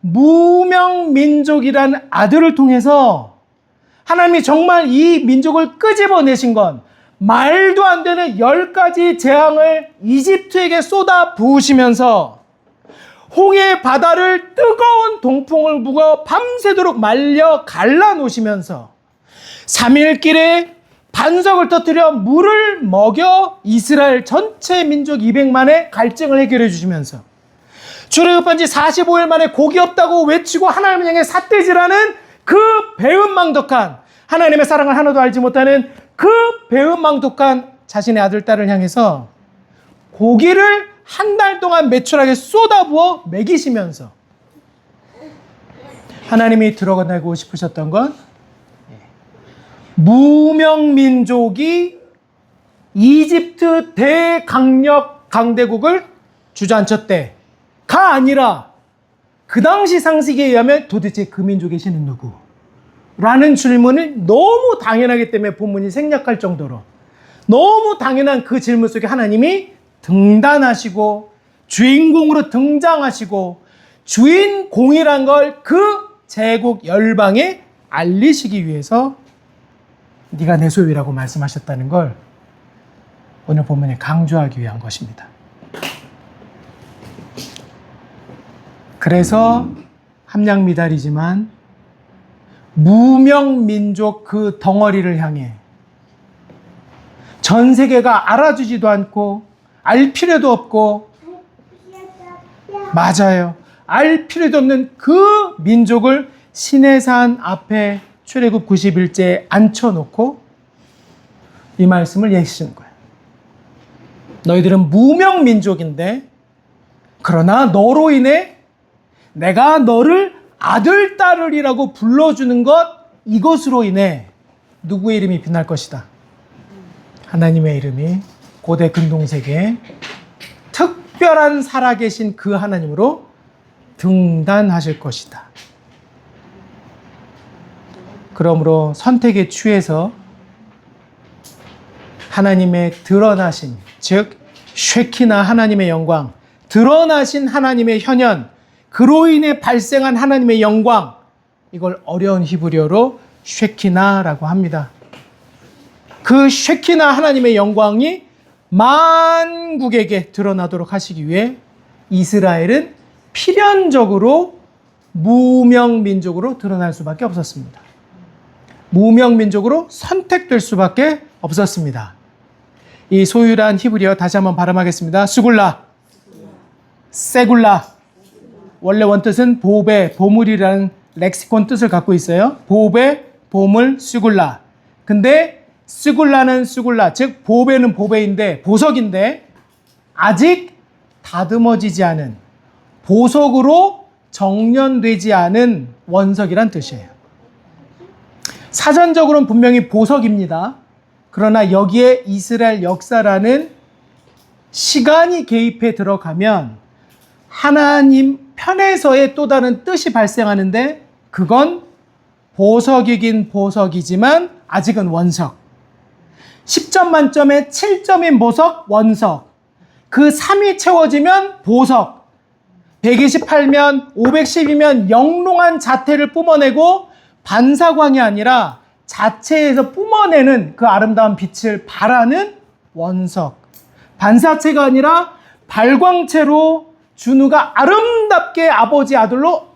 무명민족이라는 아들을 통해서 하나님이 정말 이 민족을 끄집어내신 건 말도 안 되는 10가지 재앙을 이집트에게 쏟아 부으시면서 홍해 바다를 뜨거운 동풍을 부어 밤새도록 말려 갈라놓으시면서 3일길에 반석을 터뜨려 물을 먹여 이스라엘 전체 민족 200만의 갈증을 해결해 주시면서 출애굽한 지 45일 만에 고기 없다고 외치고 하나님을 향해 삿대질하는 그 배은망덕한, 하나님의 사랑을 하나도 알지 못하는 그 배은망덕한 자신의 아들, 딸을 향해서 고기를 한 달 동안 매출하게 쏟아부어 먹이시면서 하나님이 드러내고 싶으셨던 건 무명민족이 이집트 대강력 강대국을 주저앉혔대가 아니라 그 당시 상식에 의하면 도대체 그 민족의 신은 누구? 라는 질문을 너무 당연하기 때문에 본문이 생략할 정도로 너무 당연한 그 질문 속에 하나님이 등단하시고 주인공으로 등장하시고 주인공이란 걸 그 제국 열방에 알리시기 위해서 네가 내 소유라고 말씀하셨다는 걸 오늘 본문에 강조하기 위한 것입니다. 그래서 함량미달이지만 무명민족 그 덩어리를 향해 전 세계가 알아주지도 않고 알 필요도 없고, 맞아요, 알 필요도 없는 그 민족을 시내산 앞에 출애굽 90일째에 앉혀놓고 이 말씀을 얘기하시는 거예요. 너희들은 무명민족인데 그러나 너로 인해 내가 너를 아들, 딸이라고 불러주는 것, 이것으로 인해 누구의 이름이 빛날 것이다? 하나님의 이름이 고대 근동세계에 특별한 살아계신 그 하나님으로 등단하실 것이다. 그러므로 선택에 취해서 하나님의 드러나신, 즉 쉐키나 하나님의 영광, 드러나신 하나님의 현현, 그로 인해 발생한 하나님의 영광, 이걸 어려운 히브리어로 쉐키나라고 합니다. 그 쉐키나 하나님의 영광이 만국에게 드러나도록 하시기 위해 이스라엘은 필연적으로 무명민족으로 드러날 수밖에 없었습니다. 무명민족으로 선택될 수밖에 없었습니다. 이 소유란 히브리어 다시 한번 발음하겠습니다. 수굴라, 세굴라. 원래 원뜻은 보배, 보물이라는 렉시콘 뜻을 갖고 있어요. 보배, 보물, 수굴라. 근데 스굴라는 스굴라, 즉 보배는 보배인데, 보석인데 아직 다듬어지지 않은, 보석으로 정련되지 않은 원석이란 뜻이에요. 사전적으로는 분명히 보석입니다. 그러나 여기에 이스라엘 역사라는 시간이 개입해 들어가면 하나님 편에서의 또 다른 뜻이 발생하는데, 그건 보석이긴 보석이지만 아직은 원석. 10점 만점에 7점인 보석, 원석. 그 3이 채워지면 보석. 128면, 510이면 영롱한 자태를 뿜어내고 반사광이 아니라 자체에서 뿜어내는 그 아름다운 빛을 발하는 원석. 반사체가 아니라 발광체로 준우가 아름답게 아버지 아들로,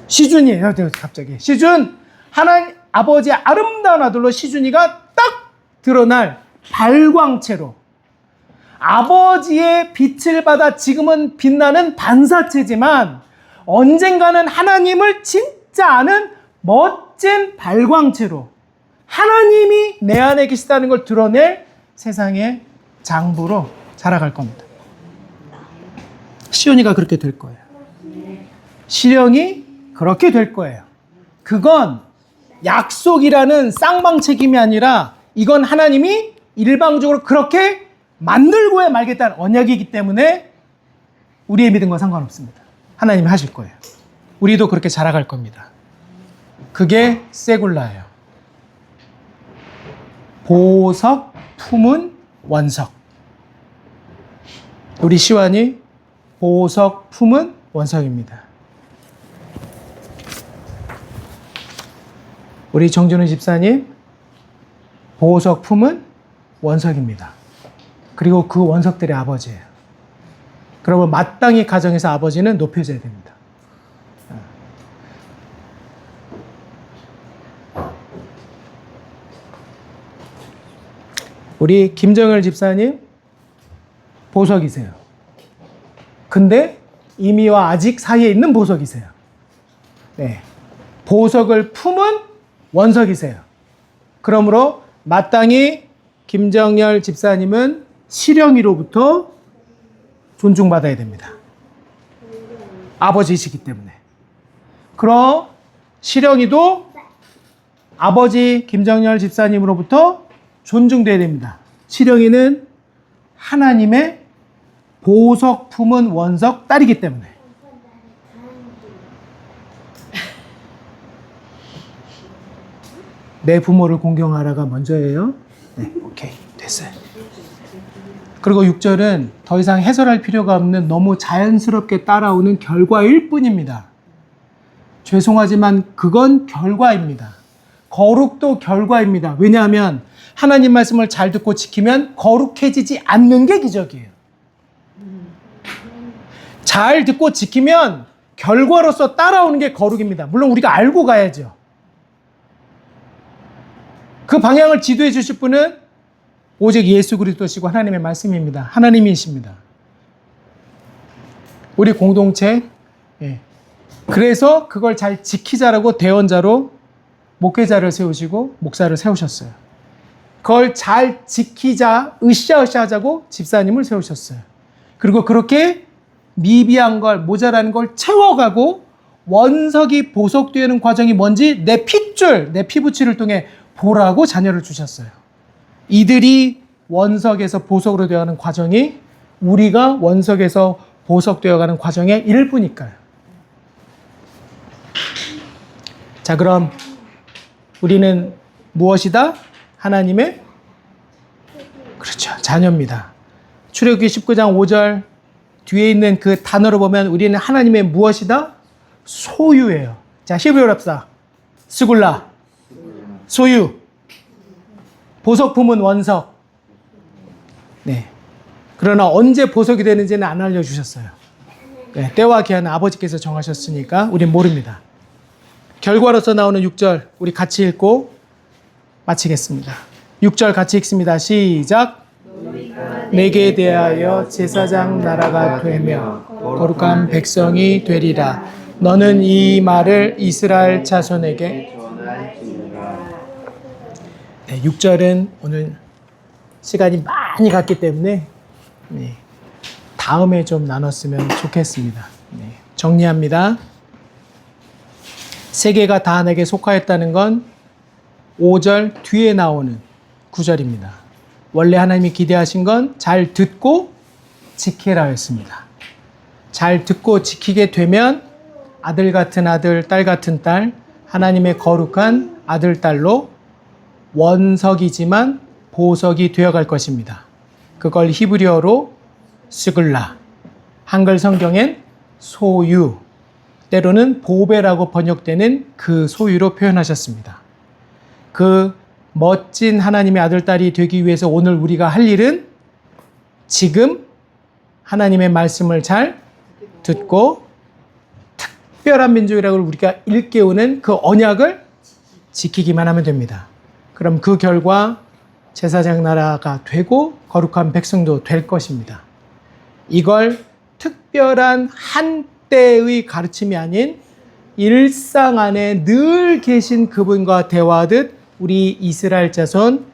시준이에요. 갑자기 시준, 하나님 아버지의 아름다운 아들로 시준이가 딱 드러날 발광체로 아버지의 빛을 받아 지금은 빛나는 반사체지만 언젠가는 하나님을 진짜 아는 멋진 발광체로 하나님이 내 안에 계시다는 걸 드러낼 세상의 장부로 자라갈 겁니다. 시온이가 그렇게 될 거예요. 시령이 그렇게 될 거예요. 그건 약속이라는 쌍방책임이 아니라 이건 하나님이 일방적으로 그렇게 만들고야 말겠다는 언약이기 때문에 우리의 믿음과 상관없습니다. 하나님이 하실 거예요. 우리도 그렇게 자라갈 겁니다. 그게 세굴라예요. 보석 품은 원석. 우리 시완이 보석 품은 원석입니다. 우리 정준우 집사님 보석 품은 원석입니다. 그리고 그 원석들의 아버지예요. 그러면 마땅히 가정에서 아버지는 높여져야 됩니다. 우리 김정열 집사님 보석이세요. 근데 이미와 아직 사이에 있는 보석이세요. 네. 보석을 품은 원석이세요. 그러므로 마땅히 김정열 집사님은 시령이로부터 존중받아야 됩니다. 아버지이시기 때문에. 그럼 시령이도 아버지 김정열 집사님으로부터 존중돼야 됩니다. 시령이는 하나님의 보석 품은 원석 딸이기 때문에. 내 부모를 공경하라가 먼저예요. 네, 오케이. 됐어요. 그리고 6절은 더 이상 해설할 필요가 없는 너무 자연스럽게 따라오는 결과일 뿐입니다. 죄송하지만 그건 결과입니다. 거룩도 결과입니다. 왜냐하면 하나님 말씀을 잘 듣고 지키면 거룩해지지 않는 게 기적이에요. 잘 듣고 지키면 결과로서 따라오는 게 거룩입니다. 물론 우리가 알고 가야죠. 그 방향을 지도해 주실 분은 오직 예수 그리스도시고 하나님의 말씀입니다. 하나님이십니다. 우리 공동체, 그래서 그걸 잘 지키자라고 대언자로 목회자를 세우시고 목사를 세우셨어요. 그걸 잘 지키자, 으쌰으쌰 하자고 집사님을 세우셨어요. 그리고 그렇게 미비한 걸, 모자라는 걸 채워가고 원석이 보석되는 과정이 뭔지 내 핏줄, 내 피부치를 통해 보라고 자녀를 주셨어요. 이들이 원석에서 보석으로 되어가는 과정이 우리가 원석에서 보석되어가는 과정의 일부니까요. 자, 그럼 우리는 무엇이다? 하나님의, 그렇죠, 자녀입니다. 출애굽기 19장 5절 뒤에 있는 그 단어로 보면 우리는 하나님의 무엇이다? 소유예요. 자, 히브리어로 합시다. 스굴라, 소유. 보석 품은 원석. 네. 그러나 언제 보석이 되는지는 안 알려주셨어요. 네, 때와 기한은 아버지께서 정하셨으니까 우린 모릅니다. 결과로서 나오는 6절 우리 같이 읽고 마치겠습니다. 6절 같이 읽습니다. 시작. 내게 대하여 제사장 나라가 되며 거룩한 백성이 되리라. 너는 이 말을 이스라엘 자손에게. 네, 6절은 오늘 시간이 많이 갔기 때문에 다음에 좀 나눴으면 좋겠습니다. 정리합니다. 세계가 다 내게 속하였다는 건 5절 뒤에 나오는 9절입니다. 원래 하나님이 기대하신 건 잘 듣고 지키라였습니다. 잘 듣고 지키게 되면 아들 같은 아들, 딸 같은 딸, 하나님의 거룩한 아들, 딸로 원석이지만 보석이 되어갈 것입니다. 그걸 히브리어로 스글라, 한글 성경엔 소유, 때로는 보배라고 번역되는 그 소유로 표현하셨습니다. 그 멋진 하나님의 아들, 딸이 되기 위해서 오늘 우리가 할 일은 지금 하나님의 말씀을 잘 듣고 특별한 민족이라고 우리가 일깨우는 그 언약을 지키기만 하면 됩니다. 그럼 그 결과 제사장 나라가 되고 거룩한 백성도 될 것입니다. 이걸 특별한 한때의 가르침이 아닌 일상 안에 늘 계신 그분과 대화하듯 우리 이스라엘 자손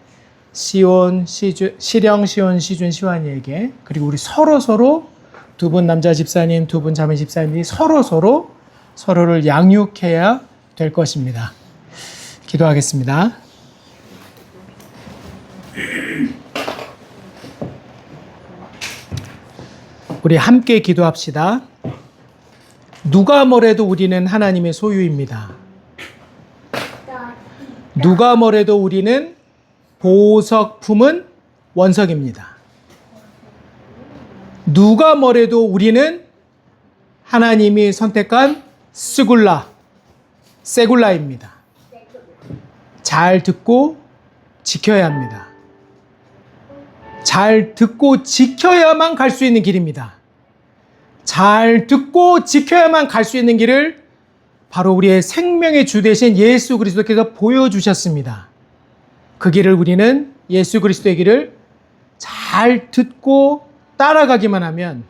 시온, 시령, 시온, 시준, 시완이에게, 그리고 우리 서로 두 분 남자 집사님, 두 분 자매 집사님이 서로를 양육해야 될 것입니다. 기도하겠습니다. 우리 함께 기도합시다. 누가 뭐래도 우리는 하나님의 소유입니다. 누가 뭐래도 우리는 보석 품은 원석입니다. 누가 뭐래도 우리는 하나님이 선택한 세굴라입니다. 잘 듣고 지켜야 합니다. 잘 듣고 지켜야만 갈 수 있는 길입니다. 잘 듣고 지켜야만 갈 수 있는 길을 바로 우리의 생명의 주 되신 예수 그리스도께서 보여주셨습니다. 그 길을 우리는 예수 그리스도의 길을 잘 듣고 따라가기만 하면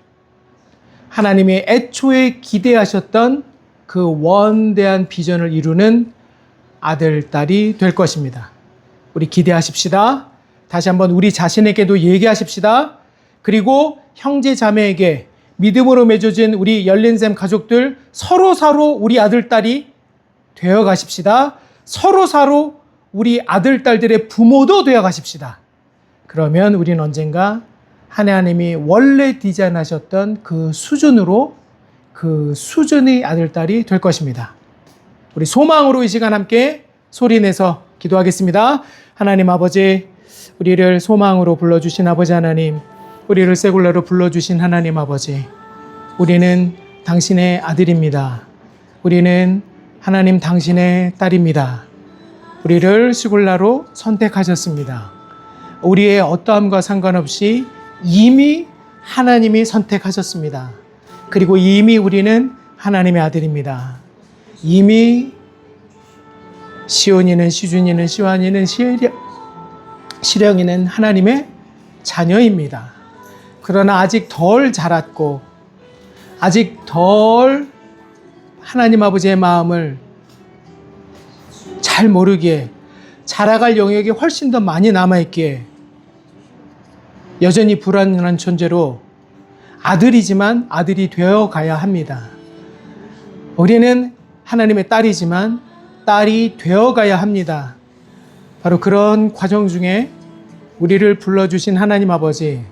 하나님의 애초에 기대하셨던 그 원대한 비전을 이루는 아들, 딸이 될 것입니다. 우리 기대하십시다. 다시 한번 우리 자신에게도 얘기하십시다. 그리고 형제 자매에게 믿음으로 맺어진 우리 열린샘 가족들 서로 우리 아들, 딸이 되어 가십시다. 서로 우리 아들, 딸들의 부모도 되어 가십시다. 그러면 우리는 언젠가 하나님이 원래 디자인하셨던 그 수준으로 그 수준의 아들, 딸이 될 것입니다. 우리 소망으로 이 시간 함께 소리내서 기도하겠습니다. 하나님 아버지, 우리를 소망으로 불러주신 아버지 하나님, 우리를 세굴라로 불러주신 하나님 아버지, 우리는 당신의 아들입니다. 우리는 하나님 당신의 딸입니다. 우리를 세굴라로 선택하셨습니다. 우리의 어떠함과 상관없이 이미 하나님이 선택하셨습니다. 그리고 이미 우리는 하나님의 아들입니다. 이미 시온이는 시준이는 시완이는 시령이는 하나님의 자녀입니다. 그러나 아직 덜 자랐고 아직 덜 하나님 아버지의 마음을 잘 모르기에 자라갈 영역이 훨씬 더 많이 남아있기에 여전히 불완전한 존재로 아들이지만 아들이 되어 가야 합니다. 우리는 하나님의 딸이지만 딸이 되어 가야 합니다. 바로 그런 과정 중에 우리를 불러주신 하나님 아버지,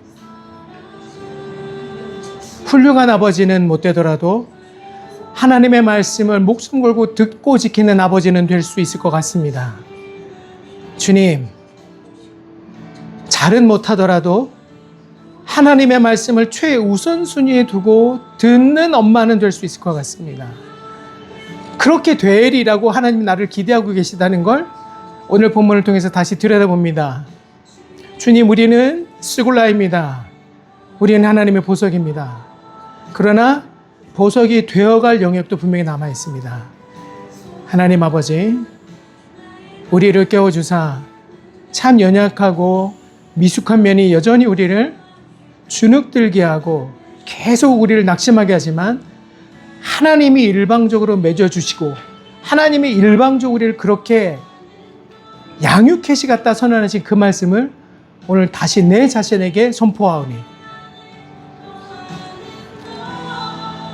훌륭한 아버지는 못 되더라도 하나님의 말씀을 목숨 걸고 듣고 지키는 아버지는 될 수 있을 것 같습니다. 주님, 잘은 못하더라도 하나님의 말씀을 최우선순위에 두고 듣는 엄마는 될 수 있을 것 같습니다. 그렇게 되리라고 하나님 나를 기대하고 계시다는 걸 오늘 본문을 통해서 다시 들여다봅니다. 주님, 우리는 스굴라입니다. 우리는 하나님의 보석입니다. 그러나 보석이 되어갈 영역도 분명히 남아 있습니다. 하나님 아버지, 우리를 깨워주사 참 연약하고 미숙한 면이 여전히 우리를 주눅들게 하고 계속 우리를 낙심하게 하지만 하나님이 일방적으로 맺어주시고 하나님이 일방적으로 우리를 그렇게 양육해시 갖다 선언하신 그 말씀을 오늘 다시 내 자신에게 선포하오니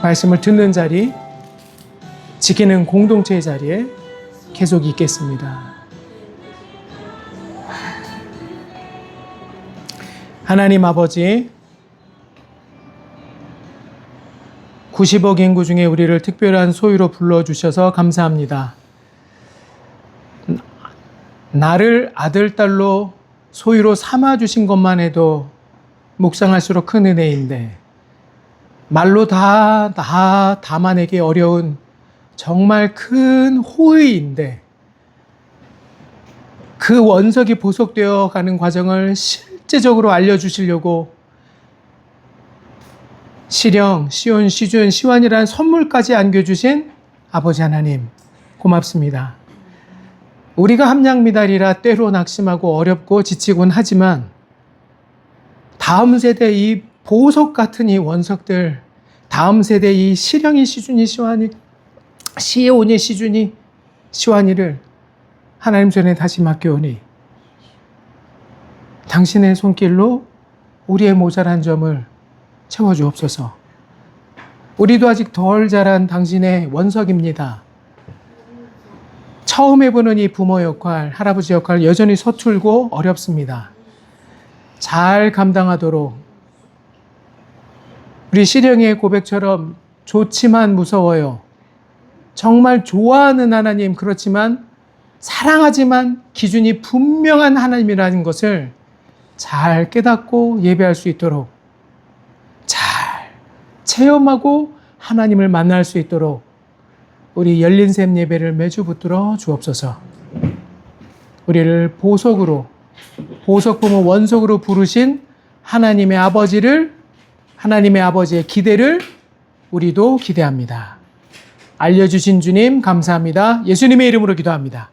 말씀을 듣는 자리, 지키는 공동체의 자리에 계속 있겠습니다. 하나님 아버지, 90억 인구 중에 우리를 특별한 소유로 불러주셔서 감사합니다. 나를 아들, 딸로 소유로 삼아주신 것만 해도 묵상할수록 큰 은혜인데 말로 다 담아내기 어려운 정말 큰 호의인데 그 원석이 보석되어 가는 과정을 실제적으로 알려주시려고 시령, 시온, 시준, 시완이라는 선물까지 안겨주신 아버지 하나님 고맙습니다. 우리가 함량미달이라 때로 낙심하고 어렵고 지치곤 하지만 다음 세대 이 보석 같은 이 원석들, 다음 세대 이 시령이, 시준이, 시완이, 시온이, 시준이, 시완이를 하나님 손에 다시 맡겨오니 당신의 손길로 우리의 모자란 점을 채워주옵소서. 우리도 아직 덜 자란 당신의 원석입니다. 처음 해보는 이 부모 역할, 할아버지 역할 여전히 서툴고 어렵습니다. 잘 감당하도록 우리 시령의 고백처럼 좋지만 무서워요. 정말 좋아하는 하나님, 그렇지만 사랑하지만 기준이 분명한 하나님이라는 것을 잘 깨닫고 예배할 수 있도록, 잘 체험하고 하나님을 만날 수 있도록 우리 열린 샘 예배를 매주 붙들어 주옵소서. 우리를 보석으로, 보석 부모 원석으로 부르신 하나님의 아버지를, 하나님의 아버지의 기대를 우리도 기대합니다. 알려주신 주님 감사합니다. 예수님의 이름으로 기도합니다.